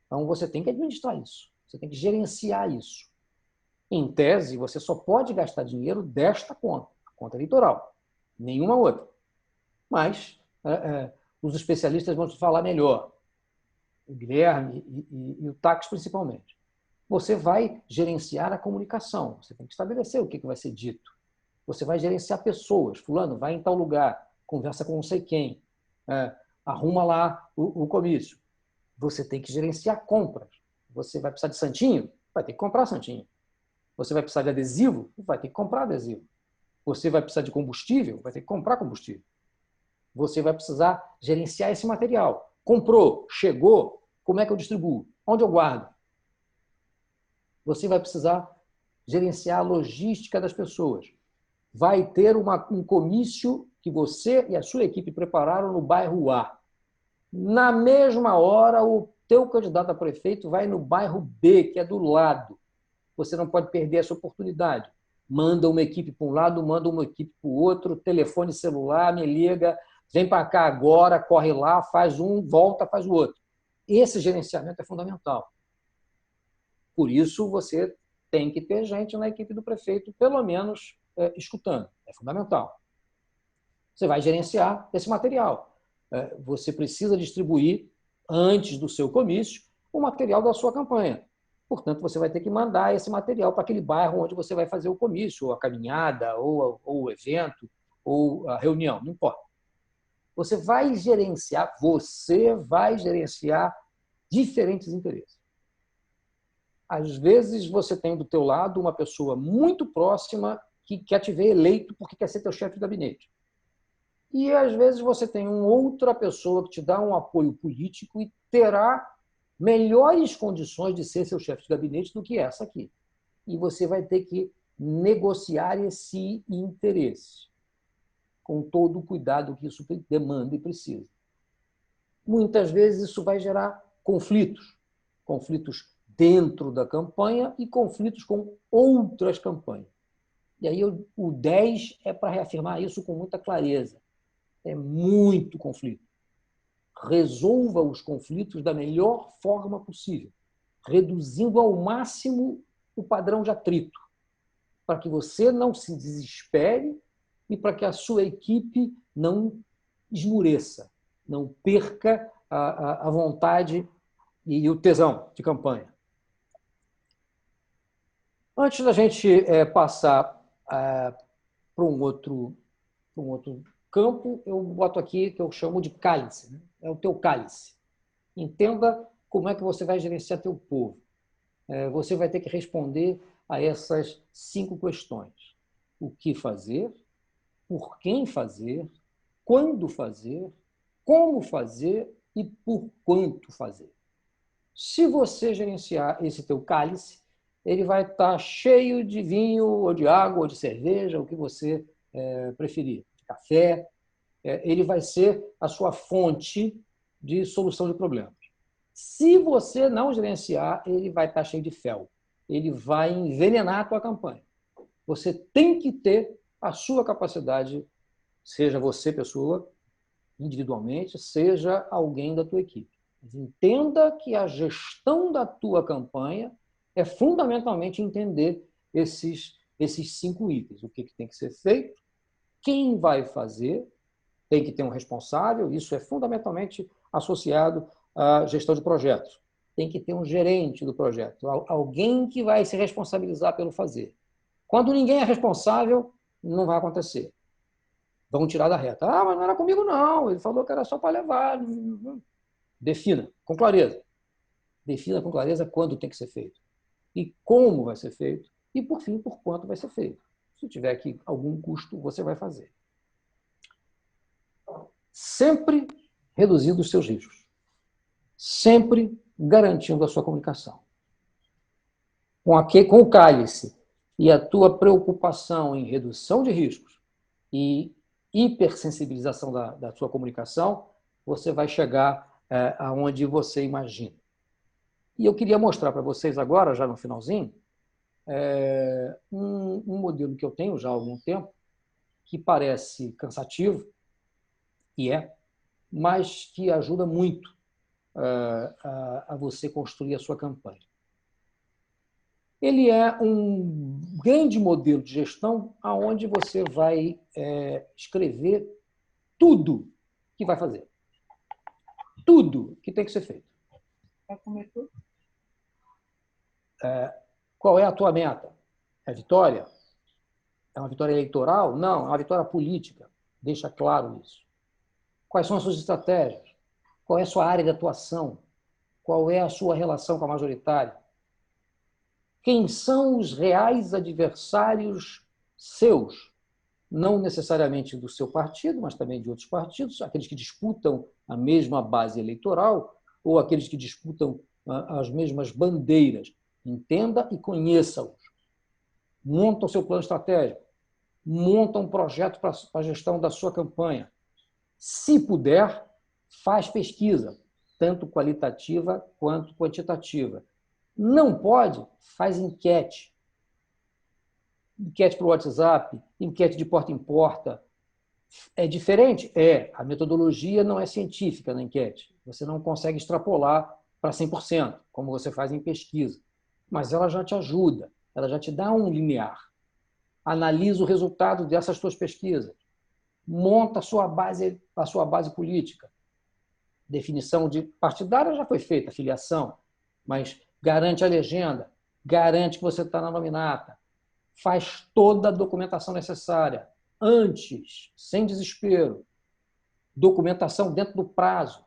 Speaker 2: Então, você tem que administrar isso. Você tem que gerenciar isso. Em tese, você só pode gastar dinheiro desta conta, a conta eleitoral. Nenhuma outra. Mas os especialistas vão te falar melhor. O Guilherme e o Tax, principalmente. Você vai gerenciar a comunicação. Você tem que estabelecer o que vai ser dito. Você vai gerenciar pessoas. Fulano, vai em tal lugar, conversa com não sei quem, arruma lá o comício. Você tem que gerenciar compras. Você vai precisar de santinho? Vai ter que comprar santinho. Você vai precisar de adesivo? Vai ter que comprar adesivo. Você vai precisar de combustível? Vai ter que comprar combustível. Você vai precisar gerenciar esse material. Comprou, chegou, como é que eu distribuo? Onde eu guardo? Você vai precisar gerenciar a logística das pessoas. Vai ter um comício que você e a sua equipe prepararam no bairro A. Na mesma hora, o teu candidato a prefeito vai no bairro B, que é do lado. Você não pode perder essa oportunidade. Manda uma equipe para um lado, manda uma equipe para o outro, telefone celular, me liga, vem para cá agora, corre lá, faz um, volta, faz o outro. Esse gerenciamento é fundamental. Por isso, você tem que ter gente na equipe do prefeito, pelo menos, escutando. É fundamental. Você vai gerenciar esse material. Você precisa distribuir, antes do seu comício, o material da sua campanha. Portanto, você vai ter que mandar esse material para aquele bairro onde você vai fazer o comício, ou a caminhada, ou o evento, ou a reunião, não importa. Você vai gerenciar diferentes interesses. Às vezes, você tem do teu lado uma pessoa muito próxima que quer te ver eleito porque quer ser teu chefe de gabinete. e, às vezes, você tem uma outra pessoa que te dá um apoio político e terá melhores condições de ser seu chefe de gabinete do que essa aqui. E você vai ter que negociar esse interesse, com todo o cuidado que isso demanda e precisa. Muitas vezes isso vai gerar conflitos, conflitos dentro da campanha e conflitos com outras campanhas. E aí o 10 é para reafirmar isso com muita clareza. É muito conflito. Resolva os conflitos da melhor forma possível, reduzindo ao máximo o padrão de atrito, para que você não se desespere e para que a sua equipe não esmureça, não perca a vontade e o tesão de campanha. Antes da gente passar para um outro campo, eu boto aqui que eu chamo de cálice. Né? É o teu cálice. Entenda como é que você vai gerenciar teu povo. Você vai ter que responder a essas 5 questões. O que fazer, por quem fazer, quando fazer, como fazer e por quanto fazer. Se você gerenciar esse teu cálice, ele vai estar cheio de vinho, ou de água, ou de cerveja, o que você preferir, de café. Ele vai ser a sua fonte de solução de problemas. Se você não gerenciar, ele vai estar cheio de fel. Ele vai envenenar a tua campanha. Você tem que ter a sua capacidade, seja você, pessoa, individualmente, seja alguém da tua equipe. Mas entenda que a gestão da tua campanha é fundamentalmente entender esses 5 itens. O que tem que ser feito, quem vai fazer, tem que ter um responsável, isso é fundamentalmente associado à gestão de projetos. Tem que ter um gerente do projeto, alguém que vai se responsabilizar pelo fazer. Quando ninguém é responsável, não vai acontecer. Vão tirar da reta. Ah, mas não era comigo, não. Ele falou que era só para levar. Defina com clareza. Defina com clareza quando tem que ser feito. E como vai ser feito. E, por fim, por quanto vai ser feito. Se tiver aqui algum custo, você vai fazer. Sempre reduzindo os seus riscos. Sempre garantindo a sua comunicação. Com o cálice e a tua preocupação em redução de riscos e hipersensibilização da sua comunicação, você vai chegar aonde você imagina. E eu queria mostrar para vocês agora, já no finalzinho, um modelo que eu tenho já há algum tempo, que parece cansativo, e mas que ajuda muito a você construir a sua campanha. Ele é um grande modelo de gestão onde você vai escrever tudo que vai fazer. Tudo que tem que ser feito.
Speaker 3: Vai comer tudo?
Speaker 2: Qual é a tua meta? É vitória? É uma vitória eleitoral? Não, é uma vitória política. Deixa claro isso. Quais são as suas estratégias? Qual é a sua área de atuação? Qual é a sua relação com a majoritária? Quem são os reais adversários seus? Não necessariamente do seu partido, mas também de outros partidos, aqueles que disputam a mesma base eleitoral ou aqueles que disputam as mesmas bandeiras. Entenda e conheça-os. Monta o seu plano estratégico. Monta um projeto para a gestão da sua campanha. Se puder, faz pesquisa, tanto qualitativa quanto quantitativa. Não pode, faz enquete. Enquete para o WhatsApp, enquete de porta em porta. É diferente? A metodologia não é científica na enquete. Você não consegue extrapolar para 100%, como você faz em pesquisa. Mas ela já te ajuda, ela já te dá um linear. Analisa o resultado dessas suas pesquisas. Monta a sua base política. Definição de partidária já foi feita, filiação, mas garante a legenda, garante que você está na nominata, faz toda a documentação necessária, antes, sem desespero, documentação dentro do prazo,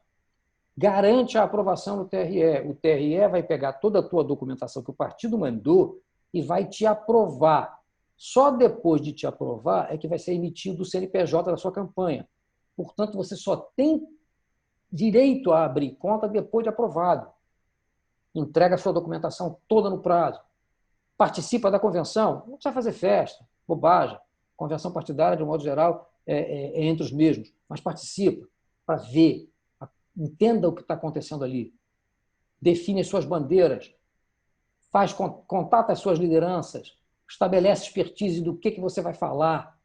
Speaker 2: garante a aprovação no TRE. O TRE vai pegar toda a tua documentação que o partido mandou e vai te aprovar. Só depois de te aprovar é que vai ser emitido o CNPJ da sua campanha. Portanto, você só tem direito a abrir conta depois de aprovado. Entrega a sua documentação toda no prazo. Participa da convenção. Não precisa fazer festa, bobagem. Convenção partidária, de um modo geral, é entre os mesmos. Mas participa para ver, entenda o que está acontecendo ali. Define as suas bandeiras, contata as suas lideranças, estabelece expertise do que você vai falar.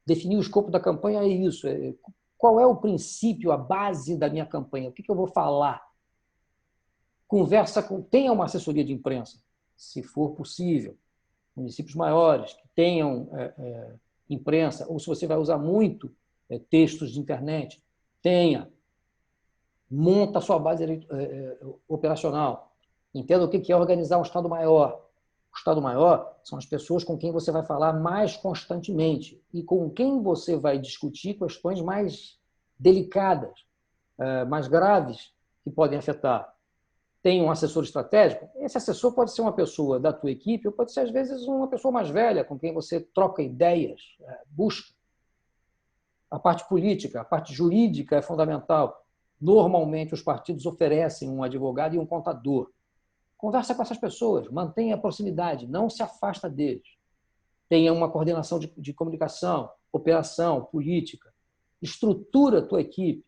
Speaker 2: Definir o escopo da campanha é isso. Qual é o princípio, a base da minha campanha? O que eu vou falar? Tenha uma assessoria de imprensa, se for possível. Municípios maiores que tenham imprensa, ou se você vai usar muito textos de internet, tenha. Monta a sua base operacional. Entenda o que é organizar um Estado maior. O Estado maior são as pessoas com quem você vai falar mais constantemente e com quem você vai discutir questões mais delicadas, mais graves, que podem afetar. Tem um assessor estratégico? Esse assessor pode ser uma pessoa da tua equipe ou pode ser, às vezes, uma pessoa mais velha, com quem você troca ideias, busca. A parte política, a parte jurídica é fundamental. Normalmente, os partidos oferecem um advogado e um contador. Conversa com essas pessoas, mantenha a proximidade, não se afasta deles. Tenha uma coordenação de comunicação, operação, política. Estrutura a tua equipe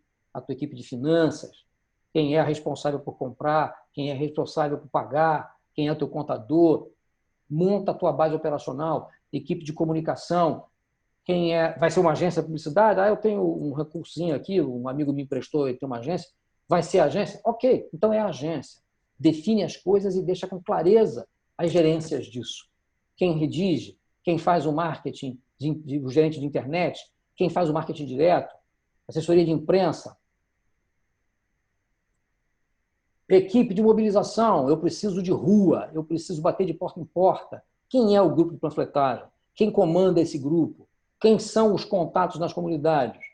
Speaker 2: de finanças, quem é responsável por comprar, quem é responsável por pagar, quem é o teu contador. Monta a tua base operacional, equipe de comunicação. Vai ser uma agência de publicidade? Eu tenho um recursinho aqui, um amigo me emprestou e tem uma agência. Vai ser agência? Ok, então é agência. Define as coisas e deixa com clareza as gerências disso. Quem redige, quem faz o marketing, o gerente de internet, quem faz o marketing direto, assessoria de imprensa, equipe de mobilização, eu preciso de rua, eu preciso bater de porta em porta. Quem é o grupo de panfletagem? Quem comanda esse grupo? Quem são os contatos nas comunidades?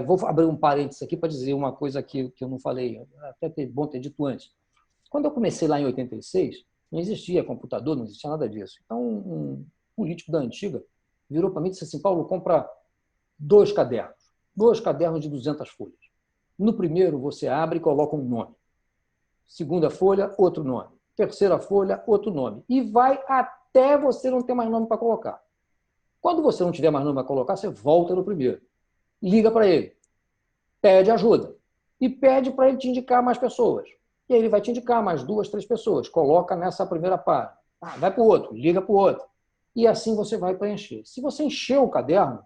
Speaker 2: Vou abrir um parênteses aqui para dizer uma coisa que eu não falei, até bom ter dito antes. Quando eu comecei lá em 86, não existia computador, não existia nada disso. Então, um político da antiga virou para mim e disse assim: Paulo, compra 2 cadernos de 200 folhas. No primeiro, você abre e coloca um nome. Segunda folha, outro nome. Terceira folha, outro nome. E vai até você não ter mais nome para colocar. Quando você não tiver mais nome para colocar, você volta no primeiro. Liga para ele. Pede ajuda. E pede para ele te indicar mais pessoas. E aí ele vai te indicar mais 2, 3 pessoas. Coloca nessa primeira página. Vai para o outro, liga para o outro. E assim você vai preencher. Se você encher o caderno,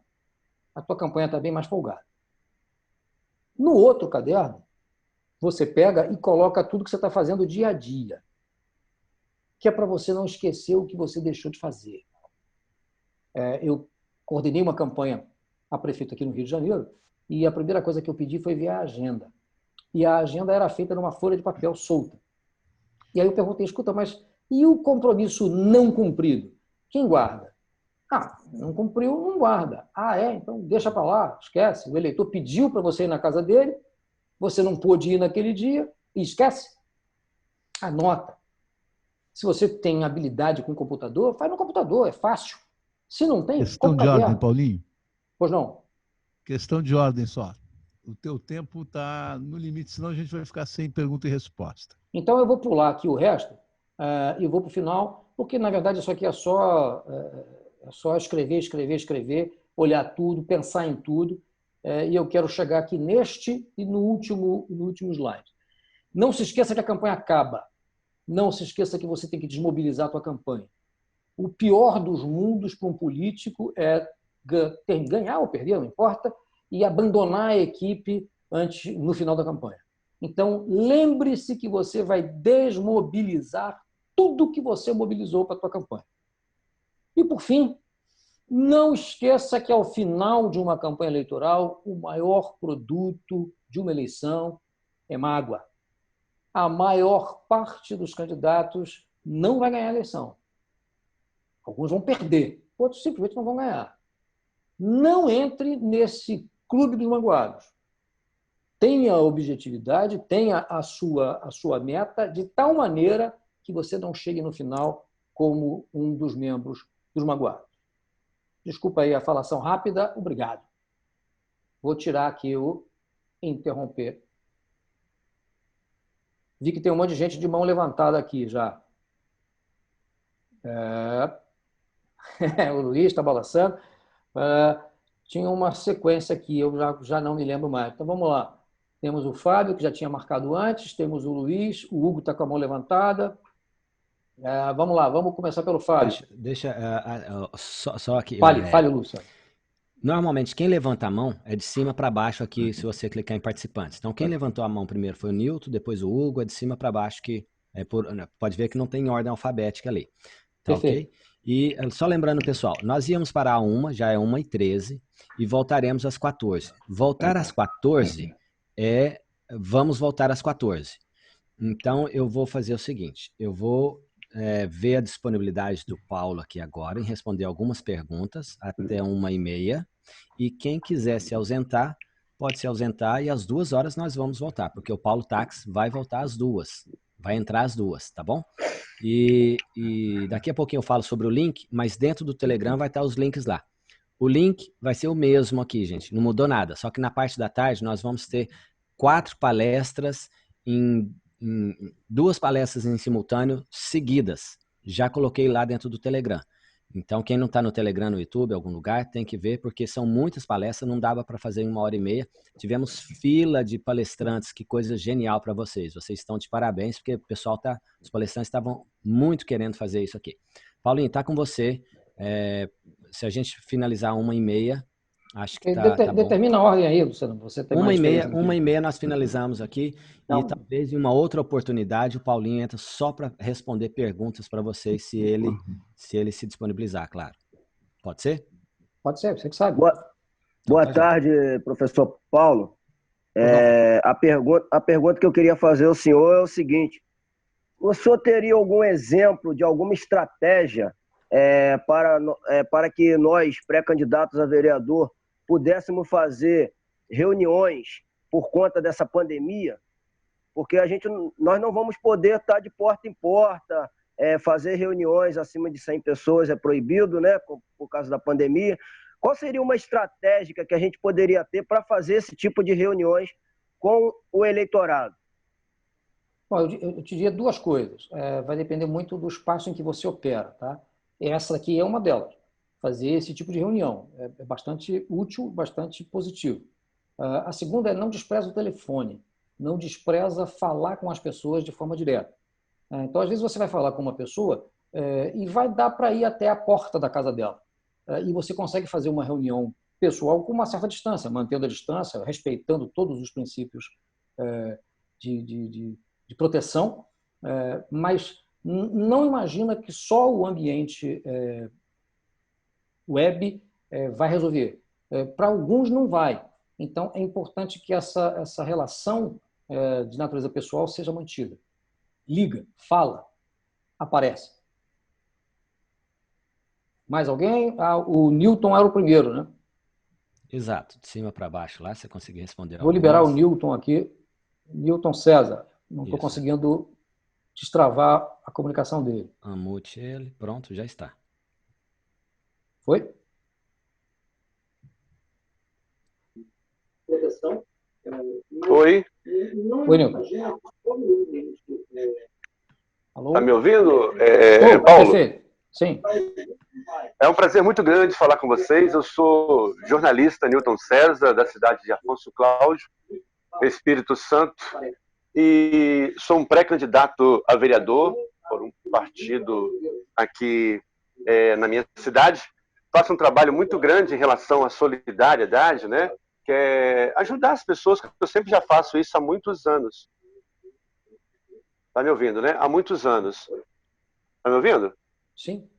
Speaker 2: a tua campanha está bem mais folgada. No outro caderno, você pega e coloca tudo que você está fazendo dia a dia, que é para você não esquecer o que você deixou de fazer. Eu coordenei uma campanha a prefeito aqui no Rio de Janeiro e a primeira coisa que eu pedi foi ver a agenda. E a agenda era feita numa folha de papel solta. E aí eu perguntei, escuta, mas e o compromisso não cumprido? Quem guarda? Não cumpriu, não guarda. Então deixa para lá, esquece. O eleitor pediu para você ir na casa dele, você não pôde ir naquele dia e esquece. Anota. Se você tem habilidade com computador, faz no computador, é fácil. Se não tem,
Speaker 3: Questão
Speaker 2: compra
Speaker 3: de ordem,
Speaker 2: caderno.
Speaker 3: Paulinho.
Speaker 2: Pois não?
Speaker 3: Questão de ordem só. O teu tempo está no limite, senão a gente vai ficar sem pergunta e resposta.
Speaker 2: Então eu vou pular aqui o resto e vou para o final, porque na verdade isso aqui é só escrever, olhar tudo, pensar em tudo, e eu quero chegar aqui neste e no último slide. Não se esqueça que a campanha acaba. Não se esqueça que você tem que desmobilizar a tua campanha. O pior dos mundos para um político é ganhar ou perder, não importa, e abandonar a equipe no final da campanha. Então, lembre-se que você vai desmobilizar tudo que você mobilizou para a tua campanha. E, por fim, não esqueça que, ao final de uma campanha eleitoral, o maior produto de uma eleição é mágoa. A maior parte dos candidatos não vai ganhar a eleição. Alguns vão perder, outros simplesmente não vão ganhar. Não entre nesse clube dos magoados. Tenha objetividade, tenha a sua meta de tal maneira que você não chegue no final como um dos membros dos magoados. Desculpa aí a falação rápida, obrigado. Vou tirar aqui o interromper. Vi que tem um monte de gente de mão levantada aqui já. O Luiz está balançando. Tinha uma sequência aqui, eu já não me lembro mais. Então vamos lá. Temos o Fábio, que já tinha marcado antes, temos o Luiz, o Hugo está com a mão levantada. Vamos lá, vamos começar pelo Fábio.
Speaker 1: Só aqui.
Speaker 2: Fale, Lúcio.
Speaker 1: Normalmente, quem levanta a mão é de cima para baixo aqui, se você clicar em participantes. Então, quem levantou a mão primeiro foi o Nilton, depois o Hugo, é de cima para baixo, que pode ver que não tem ordem alfabética ali. Tá ok? E só lembrando, pessoal, nós íamos parar já é 1h13, e voltaremos às 14. Voltar às 14 vamos voltar às 14. Então, eu vou fazer o seguinte, eu vou ver a disponibilidade do Paulo aqui agora em responder algumas perguntas até 1h30, e quem quiser se ausentar, pode se ausentar, e às 2h nós vamos voltar, porque o Paulo Tax vai voltar às 2h, vai entrar às 2h, tá bom? E daqui a pouquinho eu falo sobre o link, mas dentro do Telegram vai estar os links lá. O link vai ser o mesmo aqui, gente, não mudou nada, só que na parte da tarde nós vamos ter 4 palestras em 2 palestras em simultâneo seguidas. Já coloquei lá dentro do Telegram. Então, quem não está no Telegram, no YouTube, em algum lugar, tem que ver, porque são muitas palestras, não dava para fazer em 1h30. Tivemos fila de palestrantes, que coisa genial para vocês. Vocês estão de parabéns, porque os palestrantes estavam muito querendo fazer isso aqui. Paulinho, está com você. Se a gente finalizar 1h30, acho que tá bom.
Speaker 2: Determina a ordem aí, Luciano. Você tem mais
Speaker 1: 1h30 nós finalizamos aqui. Então, e talvez em uma outra oportunidade o Paulinho entra só para responder perguntas para vocês, se ele se disponibilizar, claro. Pode ser?
Speaker 2: Pode ser, você que sabe.
Speaker 4: Boa tarde, professor Paulo. A pergunta que eu queria fazer ao senhor é o seguinte: o senhor teria algum exemplo de alguma estratégia para que nós, pré-candidatos a vereador, pudéssemos fazer reuniões por conta dessa pandemia? Porque nós não vamos poder estar de porta em porta, fazer reuniões acima de 100 pessoas é proibido, né, por causa da pandemia. Qual seria uma estratégia que a gente poderia ter para fazer esse tipo de reuniões com o eleitorado?
Speaker 2: Bom, eu te diria 2 coisas. Vai depender muito do espaço em que você opera, tá? Essa aqui é uma delas. Fazer esse tipo de reunião é bastante útil, bastante positivo. A segunda não despreza o telefone, não despreza falar com as pessoas de forma direta. Então, às vezes, você vai falar com uma pessoa e vai dar para ir até a porta da casa dela. E você consegue fazer uma reunião pessoal com uma certa distância, mantendo a distância, respeitando todos os princípios de proteção, mas não imagina que só o ambiente web vai resolver. Para alguns não vai. Então, é importante que essa relação de natureza pessoal seja mantida. Liga, fala, aparece. Mais alguém? O Newton era o primeiro, né?
Speaker 1: Exato, de cima para baixo lá, você conseguir responder.
Speaker 2: Vou liberar o Newton aqui. Newton César. Não estou conseguindo destravar a comunicação dele.
Speaker 1: Unmute ele. Pronto, já está.
Speaker 2: Foi?
Speaker 5: Oi.
Speaker 2: Oi, Newton. Alô?
Speaker 5: Tá me ouvindo, Paulo?
Speaker 2: Perfeito. Sim.
Speaker 5: É um prazer muito grande falar com vocês. Eu sou jornalista Newton César, da cidade de Afonso Cláudio, Espírito Santo, e sou um pré-candidato a vereador por um partido aqui na minha cidade. Faço um trabalho muito grande em relação à solidariedade, né? Que é ajudar as pessoas, que eu sempre já faço isso há muitos anos. Tá me ouvindo, né? Há muitos anos. Tá me ouvindo?
Speaker 2: Sim.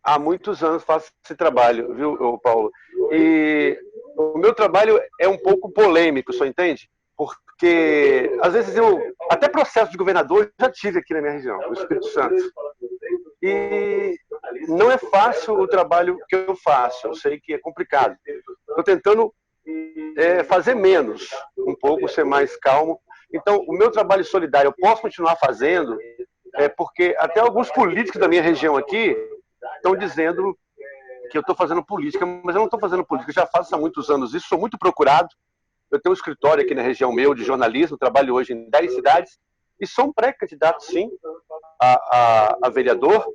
Speaker 5: Há muitos anos faço esse trabalho, viu, Paulo? E o meu trabalho é um pouco polêmico, só entende? Porque, às vezes, até processo de governador já tive aqui na minha região, no Espírito Santo. E não é fácil o trabalho que eu faço, eu sei que é complicado. Estou tentando fazer menos, um pouco, ser mais calmo. Então, o meu trabalho solidário eu posso continuar fazendo, porque até alguns políticos da minha região aqui estão dizendo que eu estou fazendo política, mas eu não estou fazendo política, eu já faço há muitos anos isso, sou muito procurado. Eu tenho um escritório aqui na região meu de jornalismo, trabalho hoje em 10 cidades, e sou um pré-candidato, sim, a vereador,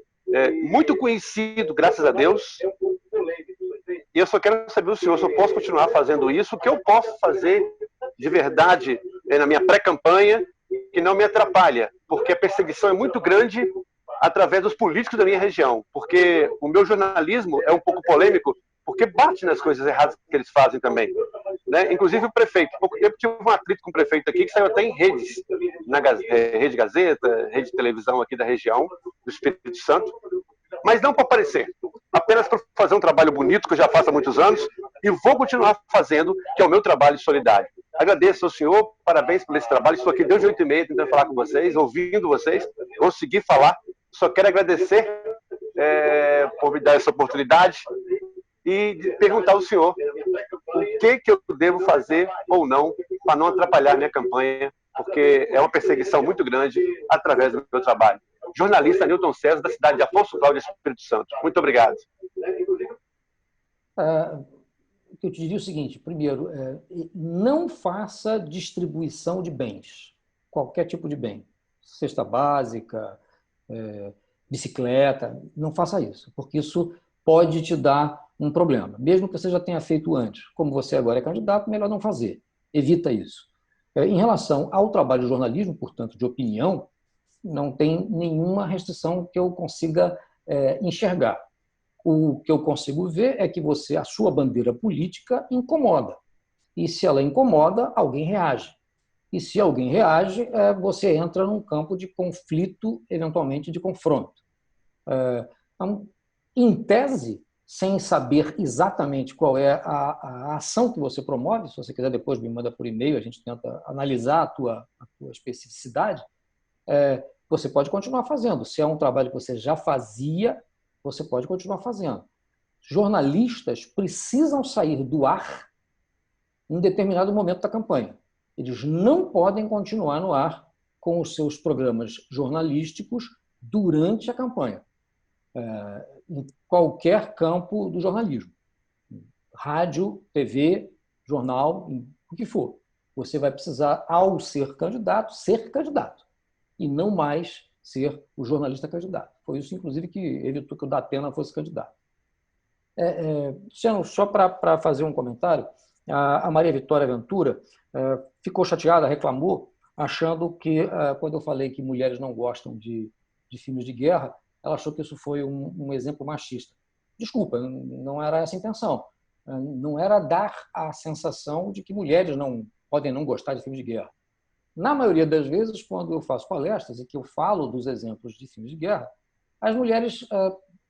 Speaker 5: muito conhecido, graças a Deus. E eu só quero saber do senhor se eu posso continuar fazendo isso, o que eu posso fazer de verdade na minha pré-campanha, que não me atrapalha, porque a perseguição é muito grande através dos políticos da minha região, porque o meu jornalismo é um pouco polêmico, porque bate nas coisas erradas que eles fazem também. Né? Inclusive o prefeito. Há pouco tempo tive um atrito com o prefeito aqui, que saiu até em redes, na Rede Gazeta, Rede Televisão aqui da região, do Espírito Santo, mas não para aparecer, apenas para fazer um trabalho bonito, que eu já faço há muitos anos, e vou continuar fazendo, que é o meu trabalho solidário. Agradeço ao senhor, parabéns por esse trabalho, estou aqui desde 8h30 tentando falar com vocês, ouvindo vocês, consegui falar, só quero agradecer por me dar essa oportunidade e perguntar ao senhor o que eu devo fazer ou não para não atrapalhar a minha campanha, porque é uma perseguição muito grande através do meu trabalho. Jornalista Newton César, da cidade de Afonso Cláudio, Espírito Santo. Muito obrigado.
Speaker 2: Eu te diria o seguinte, primeiro, não faça distribuição de bens, qualquer tipo de bem, cesta básica, bicicleta, não faça isso, porque isso pode te dar um problema, mesmo que você já tenha feito antes. Como você agora é candidato, melhor não fazer, evita isso. Em relação ao trabalho de jornalismo, portanto, de opinião, não tem nenhuma restrição que eu consiga enxergar. O que eu consigo ver é que a sua bandeira política incomoda. E se ela incomoda, alguém reage. E se alguém reage, você entra num campo de conflito, eventualmente de confronto. Então, em tese, sem saber exatamente qual é a ação que você promove, se você quiser depois me manda por e-mail, a gente tenta analisar a tua especificidade, você pode continuar fazendo. Se é um trabalho que você já fazia, você pode continuar fazendo. Jornalistas precisam sair do ar em determinado momento da campanha. Eles não podem continuar no ar com os seus programas jornalísticos durante a campanha, em qualquer campo do jornalismo. Rádio, TV, jornal, o que for. Você vai precisar, ao ser candidato, e não mais ser o jornalista candidato. Foi isso, inclusive, que evitou que o Datena fosse candidato. Só para fazer um comentário, a Maria Vitória Ventura ficou chateada, reclamou, achando que, quando eu falei que mulheres não gostam de filmes de guerra, ela achou que isso foi um exemplo machista. Desculpa, não era essa a intenção. Não era dar a sensação de que mulheres podem não gostar de filmes de guerra. Na maioria das vezes, quando eu faço palestras e que eu falo dos exemplos de filmes de guerra, as mulheres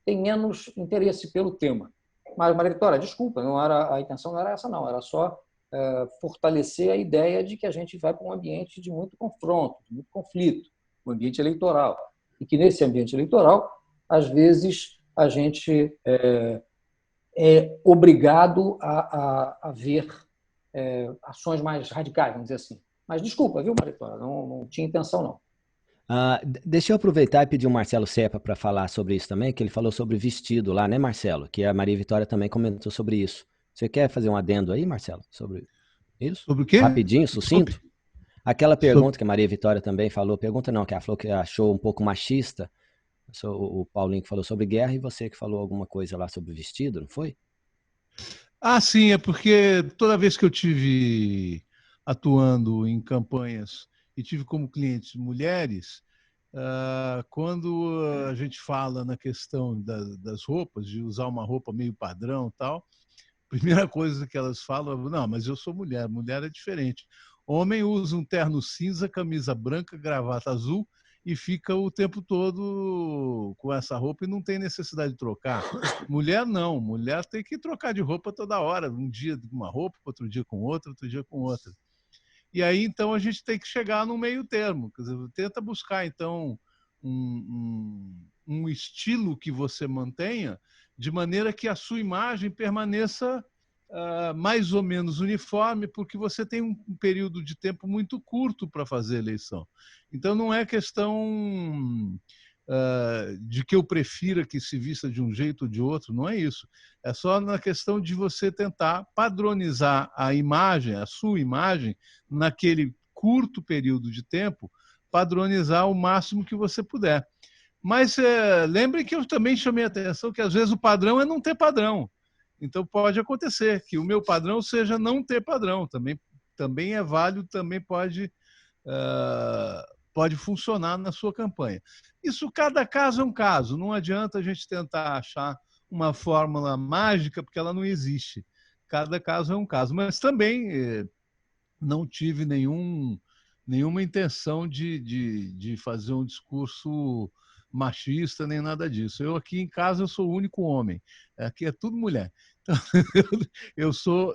Speaker 2: têm menos interesse pelo tema. Mas, Maria Vitória, desculpa, a intenção não era essa, não. Era só fortalecer a ideia de que a gente vai para um ambiente de muito confronto, de muito conflito, um ambiente eleitoral. E que, nesse ambiente eleitoral, às vezes, a gente é obrigado a ver ações mais radicais, vamos dizer assim. Mas desculpa, viu, Maria Vitória? Não tinha intenção, não.
Speaker 1: Deixa eu aproveitar e pedir o Marcelo Sepa para falar sobre isso também, que ele falou sobre vestido lá, né, Marcelo? Que a Maria Vitória também comentou sobre isso. Você quer fazer um adendo aí, Marcelo, sobre isso?
Speaker 3: Sobre o quê?
Speaker 1: Rapidinho, sucinto? Aquela pergunta que a Maria Vitória também falou, pergunta não, que ela falou que achou um pouco machista, o Paulinho que falou sobre guerra e você que falou alguma coisa lá sobre vestido, não foi?
Speaker 3: Sim, é porque toda vez que eu tive atuando em campanhas e tive como clientes mulheres, quando a gente fala na questão das roupas, de usar uma roupa meio padrão e tal, a primeira coisa que elas falam, não, mas eu sou mulher, mulher é diferente. Homem usa um terno cinza, camisa branca, gravata azul e fica o tempo todo com essa roupa e não tem necessidade de trocar. Mulher não, mulher tem que trocar de roupa toda hora, um dia com uma roupa, outro dia com outra, outro dia com outra. E aí, então, a gente tem que chegar no meio termo, quer dizer, tenta buscar, então, um estilo que você mantenha de maneira que a sua imagem permaneça mais ou menos uniforme, porque você tem um período de tempo muito curto para fazer a eleição. Então, não é questão de que eu prefira que se vista de um jeito ou de outro, não é isso. É só na questão de você tentar padronizar a imagem, a sua imagem, naquele curto período de tempo, padronizar o máximo que você puder. Mas lembre que eu também chamei a atenção que às vezes o padrão é não ter padrão. Então pode acontecer que o meu padrão seja não ter padrão. Também é válido, também pode funcionar na sua campanha. Isso, cada caso é um caso. Não adianta a gente tentar achar uma fórmula mágica, porque ela não existe. Cada caso é um caso. Mas também não tive nenhuma intenção de fazer um discurso machista, nem nada disso. Eu aqui em casa eu sou o único homem. Aqui é tudo mulher. Então, eu sou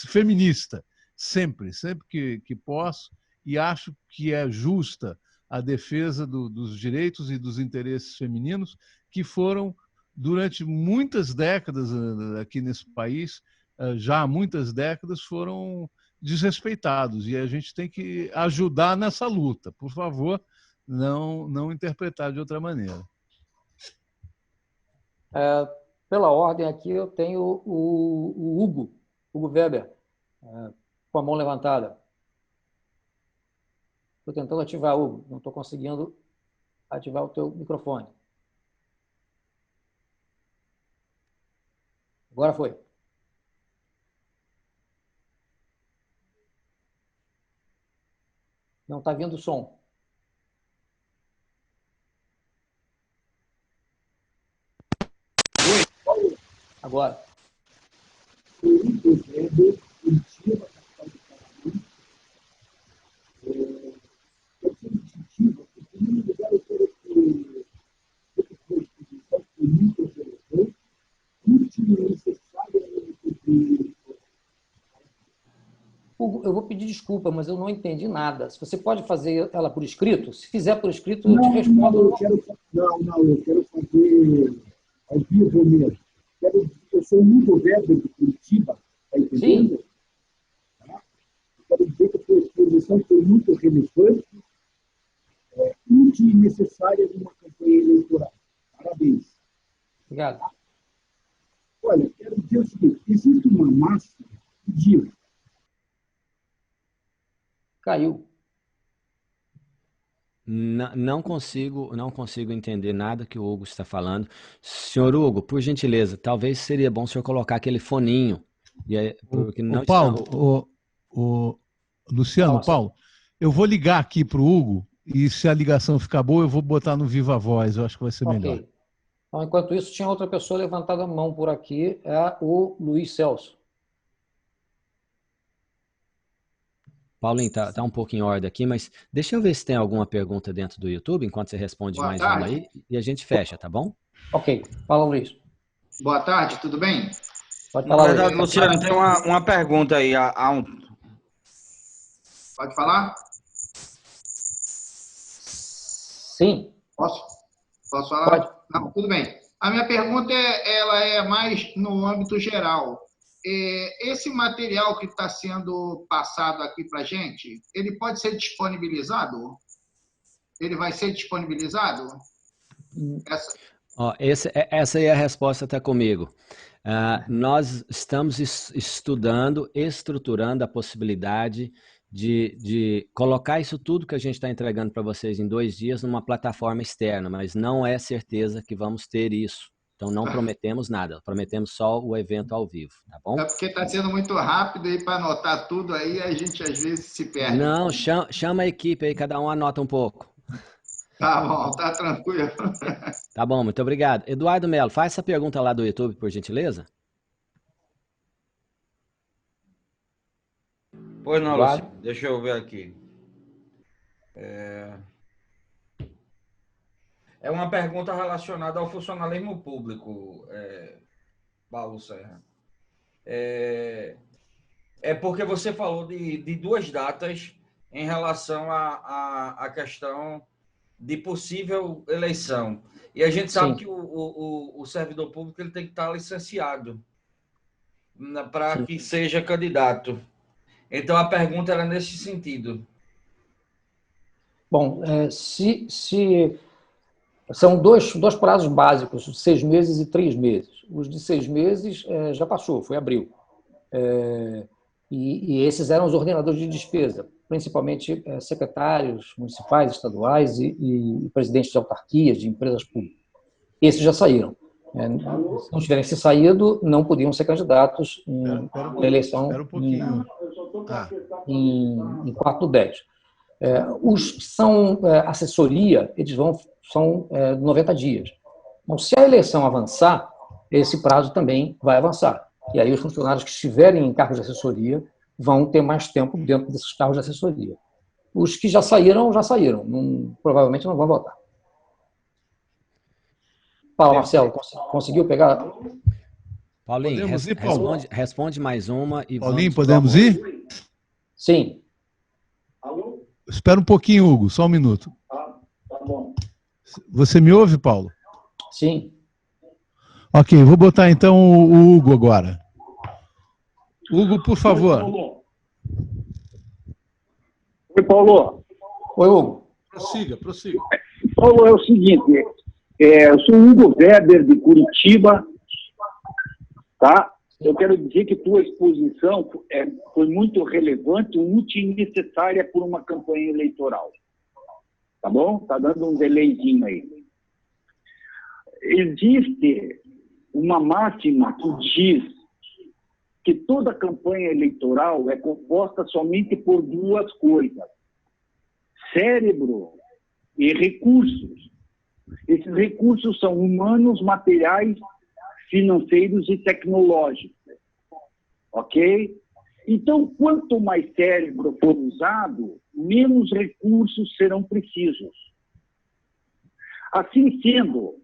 Speaker 3: feminista, sempre que posso, e acho que é justa a defesa dos direitos e dos interesses femininos, que foram, durante muitas décadas aqui nesse país, já há muitas décadas, foram desrespeitados. E a gente tem que ajudar nessa luta. Por favor, não interpretar de outra maneira.
Speaker 2: Pela ordem aqui, eu tenho o Hugo Weber, com a mão levantada. Estou tentando ativar, Hugo. Não estou conseguindo ativar o teu microfone. Agora foi. Não está vindo o som. Agora. Hugo, eu vou pedir desculpa, mas eu não entendi nada. Se você pode fazer ela por escrito? Se fizer por escrito, eu te respondo.
Speaker 6: Eu quero fazer ao vivo mesmo. Eu sou muito velho de Curitiba, está entendendo?
Speaker 2: Sim.
Speaker 6: Quero dizer que a sua exposição foi muito relevante, útil e necessária numa campanha eleitoral. Parabéns.
Speaker 2: Obrigado.
Speaker 6: Olha, quero dizer o seguinte, existe uma máxima que diz...
Speaker 2: Caiu.
Speaker 1: Não consigo entender nada que o Hugo está falando. Senhor Hugo, por gentileza, talvez seria bom o senhor colocar aquele foninho. Porque não
Speaker 3: Paulo, Luciano,
Speaker 2: Nossa.
Speaker 3: Paulo, eu vou ligar aqui para o Hugo e se a ligação ficar boa, eu vou botar no Viva Voz. Eu acho que vai ser melhor.
Speaker 2: Ok. Então, enquanto isso, tinha outra pessoa levantando a mão por aqui, é o Luiz Celso.
Speaker 1: Paulinho, tá um pouco em ordem aqui, mas deixa eu ver se tem alguma pergunta dentro do YouTube, enquanto você responde
Speaker 7: Boa
Speaker 1: mais
Speaker 7: tarde.
Speaker 1: uma aí, e a gente fecha, tá bom?
Speaker 2: Ok. Fala, Luiz.
Speaker 7: Boa tarde, tudo bem?
Speaker 2: Pode
Speaker 8: Na
Speaker 2: falar,
Speaker 8: verdade,
Speaker 2: Luiz.
Speaker 8: Luciano, tem uma pergunta aí.
Speaker 7: Pode falar?
Speaker 2: Sim.
Speaker 7: Posso falar?
Speaker 2: Pode.
Speaker 7: Não, tudo bem. A minha pergunta ela é mais no âmbito geral. Esse material que está sendo passado aqui para a gente, ele pode ser disponibilizado? Ele vai ser disponibilizado?
Speaker 1: Essa aí é a resposta, está comigo. Nós estamos estudando, estruturando a possibilidade de colocar isso tudo que a gente está entregando para vocês em 2 dias numa plataforma externa, mas não é certeza que vamos ter isso. Então, não prometemos nada, prometemos só o evento ao vivo, tá bom?
Speaker 7: É porque está sendo muito rápido e para anotar tudo aí, a gente às vezes se perde.
Speaker 1: Não, chama a equipe aí, cada um anota um pouco.
Speaker 7: Tá bom, tá tranquilo.
Speaker 1: Tá bom, muito obrigado. Eduardo Melo, faz essa pergunta lá do YouTube, por gentileza.
Speaker 8: Pois não,
Speaker 2: Eduardo.
Speaker 8: Luciano, deixa eu ver aqui. É uma pergunta relacionada ao funcionalismo público, Paulo Serra. É porque você falou de 2 datas em relação à questão de possível eleição. E a gente sabe
Speaker 2: Sim.
Speaker 8: que o servidor público ele tem que estar licenciado para que seja candidato. Então, a pergunta era nesse sentido.
Speaker 2: Bom, se São dois prazos básicos, 6 meses e 3 meses. Os de 6 meses já passou, foi abril. E esses eram os ordenadores de despesa, principalmente secretários municipais, estaduais e presidentes de autarquias, de empresas públicas. Esses já saíram. Se não tiverem se saído, não podiam ser candidatos na eleição em 4/10. Os que são assessoria, eles são 90 dias. Então, se a eleição avançar, esse prazo também vai avançar. E aí os funcionários que estiverem em cargos de assessoria vão ter mais tempo dentro desses cargos de assessoria. Os que já saíram, provavelmente não vão votar. Fala, Marcelo, conseguiu pegar?
Speaker 1: Paulinho,
Speaker 3: Podemos ir, Paulo?
Speaker 1: responde mais uma e
Speaker 3: Paulinho,
Speaker 1: vamos
Speaker 3: podemos ir?
Speaker 2: Sim.
Speaker 3: Espera um pouquinho, Hugo, só um minuto.
Speaker 6: Tá bom.
Speaker 3: Você me ouve, Paulo?
Speaker 2: Sim.
Speaker 3: Ok, vou botar então o Hugo agora. Hugo, por favor.
Speaker 6: Oi, Paulo.
Speaker 2: Oi, Hugo.
Speaker 3: Prossiga.
Speaker 6: Paulo, é o seguinte, eu sou o Hugo Weber, de Curitiba, tá? Eu quero dizer que tua exposição foi muito relevante, útil e necessária por uma campanha eleitoral. Tá bom? Tá dando um delayzinho aí. Existe uma máxima que diz que toda campanha eleitoral é composta somente por duas coisas: cérebro e recursos. Esses recursos são humanos, materiais, financeiros e tecnológicos. Ok? Então, quanto mais cérebro for usado, menos recursos serão precisos. Assim sendo,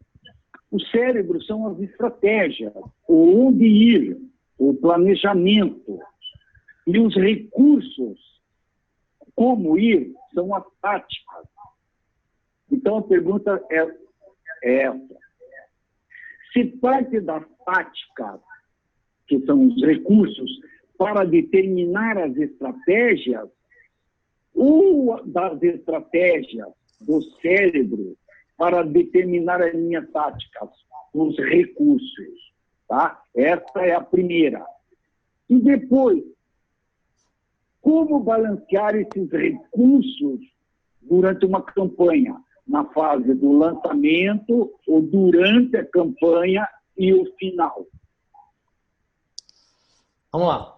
Speaker 6: o cérebro são as estratégias, o onde ir, o planejamento. E os recursos, como ir, são as táticas. Então, a pergunta é essa. Se parte das táticas, que são os recursos, para determinar as estratégias, ou das estratégias do cérebro para determinar as minhas táticas, os recursos, tá? Essa é a primeira. E depois, como balancear esses recursos durante uma campanha, na fase do lançamento, ou durante a campanha e o final?
Speaker 2: Vamos lá.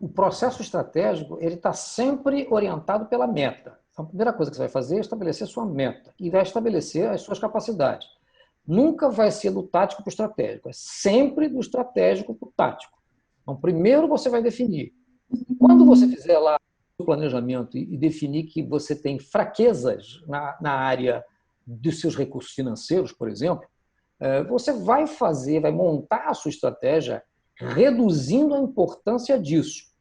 Speaker 2: O processo estratégico ele está sempre orientado pela meta. Então, a primeira coisa que você vai fazer é estabelecer sua meta e vai estabelecer as suas capacidades. Nunca vai ser do tático para o estratégico, é sempre do estratégico para o tático. Então, primeiro você vai definir. Quando você fizer lá o planejamento e definir que você tem fraquezas na área dos seus recursos financeiros, por exemplo, você vai montar a sua estratégia reduzindo a importância disso.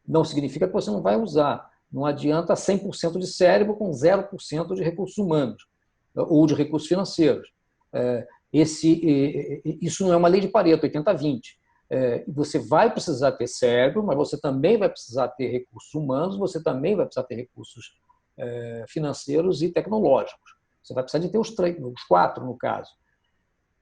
Speaker 2: Não significa que você não vai usar. Não adianta 100% de cérebro com 0% de recursos humanos ou de recursos financeiros. Isso não é uma lei de Pareto, 80-20. Você vai precisar ter cérebro, mas você também vai precisar ter recursos humanos, você também vai precisar ter recursos financeiros e tecnológicos. Você vai precisar de ter os 4, no caso.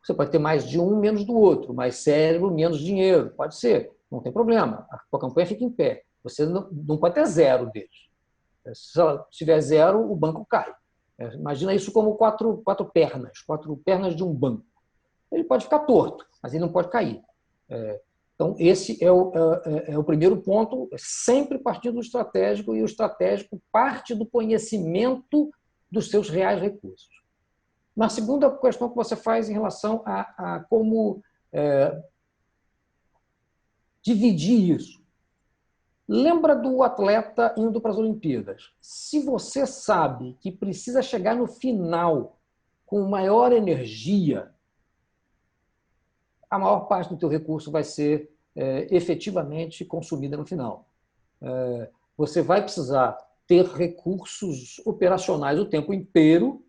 Speaker 2: Você pode ter mais de um, menos do outro, mais cérebro, menos dinheiro. Pode ser, não tem problema. A sua campanha fica em pé. Você não pode ter 0 deles. Se tiver 0, o banco cai. Imagina isso como 4 pernas de um banco. Ele pode ficar torto, mas ele não pode cair. Então, esse é o primeiro ponto, sempre partindo do estratégico, e o estratégico parte do conhecimento dos seus reais recursos. Na segunda questão que você faz em relação a como dividir isso. Lembra do atleta indo para as Olimpíadas. Se você sabe que precisa chegar no final com maior energia, a maior parte do teu recurso vai ser efetivamente consumida no final. Você vai precisar ter recursos operacionais o tempo inteiro,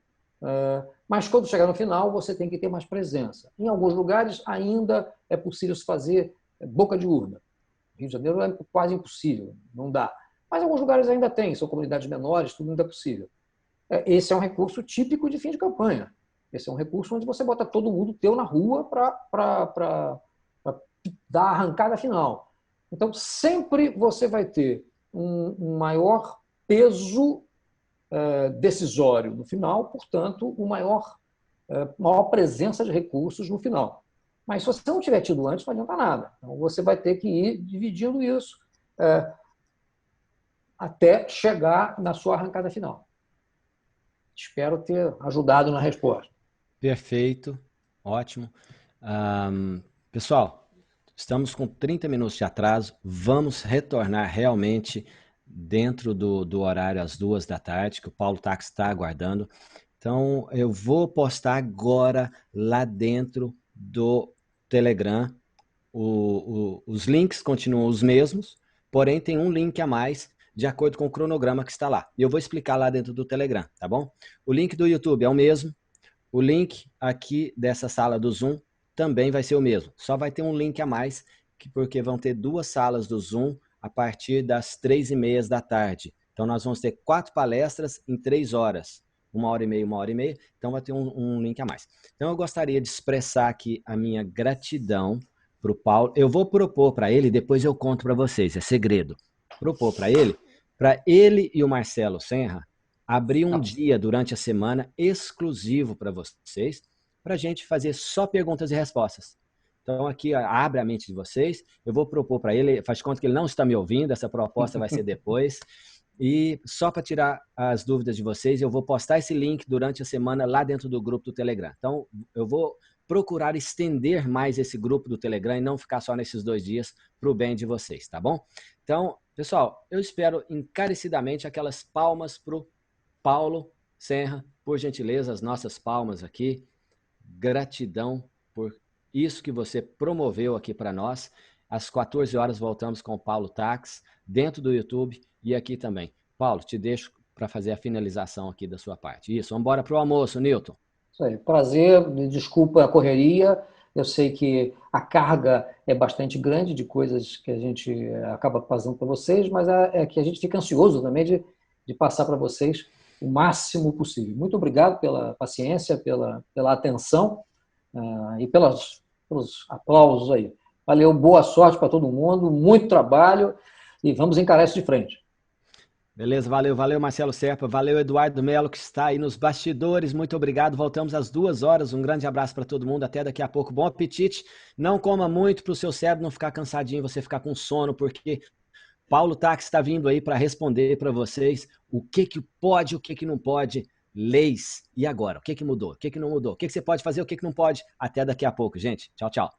Speaker 2: mas quando chegar no final, você tem que ter mais presença. Em alguns lugares, ainda é possível se fazer boca de urna. Rio de Janeiro é quase impossível, não dá. Mas em alguns lugares ainda tem, são comunidades menores, tudo ainda é possível. esse é um recurso típico de fim de campanha. Esse é um recurso onde você bota todo mundo teu na rua para dar a arrancada final. Então, sempre você vai ter um maior peso decisório no final, portanto, maior presença de recursos no final. Mas se você não tiver tido antes, não adianta nada. Então, você vai ter que ir dividindo isso até chegar na sua arrancada final. Espero ter ajudado na resposta.
Speaker 1: Perfeito, ótimo. Pessoal, estamos com 30 minutos de atraso. Vamos retornar realmente dentro do horário às 2 da tarde, que o Paulo Tax está aguardando. Então, eu vou postar agora lá dentro do Telegram. Os links continuam os mesmos, porém tem um link a mais de acordo com o cronograma que está lá. E eu vou explicar lá dentro do Telegram, tá bom? O link do YouTube é o mesmo. O link aqui dessa sala do Zoom também vai ser o mesmo. Só vai ter um link a mais, porque vão ter 2 salas do Zoom a partir das 3h30 da tarde. Então, nós vamos ter 4 palestras em 3 horas. 1h30, 1h30. Então, vai ter um link a mais. Então, eu gostaria de expressar aqui a minha gratidão para o Paulo. Eu vou propor para ele, depois eu conto para vocês, é segredo. Propor para ele e o Marcelo Senra abrir um dia durante a semana exclusivo para vocês, para a gente fazer só perguntas e respostas. Então, aqui, abre a mente de vocês. Eu vou propor para ele, faz conta que ele não está me ouvindo, essa proposta vai ser depois. E só para tirar as dúvidas de vocês, eu vou postar esse link durante a semana lá dentro do grupo do Telegram. Então, eu vou procurar estender mais esse grupo do Telegram e não ficar só nesses 2 dias para o bem de vocês, tá bom? Então, pessoal, eu espero encarecidamente aquelas palmas para o Paulo Senra, por gentileza, as nossas palmas aqui. Gratidão por isso que você promoveu aqui para nós. Às 14 horas voltamos com o Paulo Tax, dentro do YouTube e aqui também. Paulo, te deixo para fazer a finalização aqui da sua parte. Isso, vamos embora para o almoço, Newton.
Speaker 2: Isso aí, prazer, desculpa a correria. Eu sei que a carga é bastante grande de coisas que a gente acaba passando para vocês, mas é que a gente fica ansioso também de passar para vocês o máximo possível. Muito obrigado pela paciência, pela atenção e pelos aplausos aí. Valeu, boa sorte para todo mundo, muito trabalho e vamos encarar isso de frente.
Speaker 1: Beleza, valeu Marcelo Serpa, valeu Eduardo Melo que está aí nos bastidores, muito obrigado, voltamos às 2 horas, um grande abraço para todo mundo, até daqui a pouco, bom apetite, não coma muito para o seu cérebro não ficar cansadinho, você ficar com sono, porque Paulo Tax está vindo aí para responder para vocês o que pode, o que não pode, leis, e agora, o que mudou, o que não mudou, o que você pode fazer, o que não pode, até daqui a pouco, gente, tchau, tchau.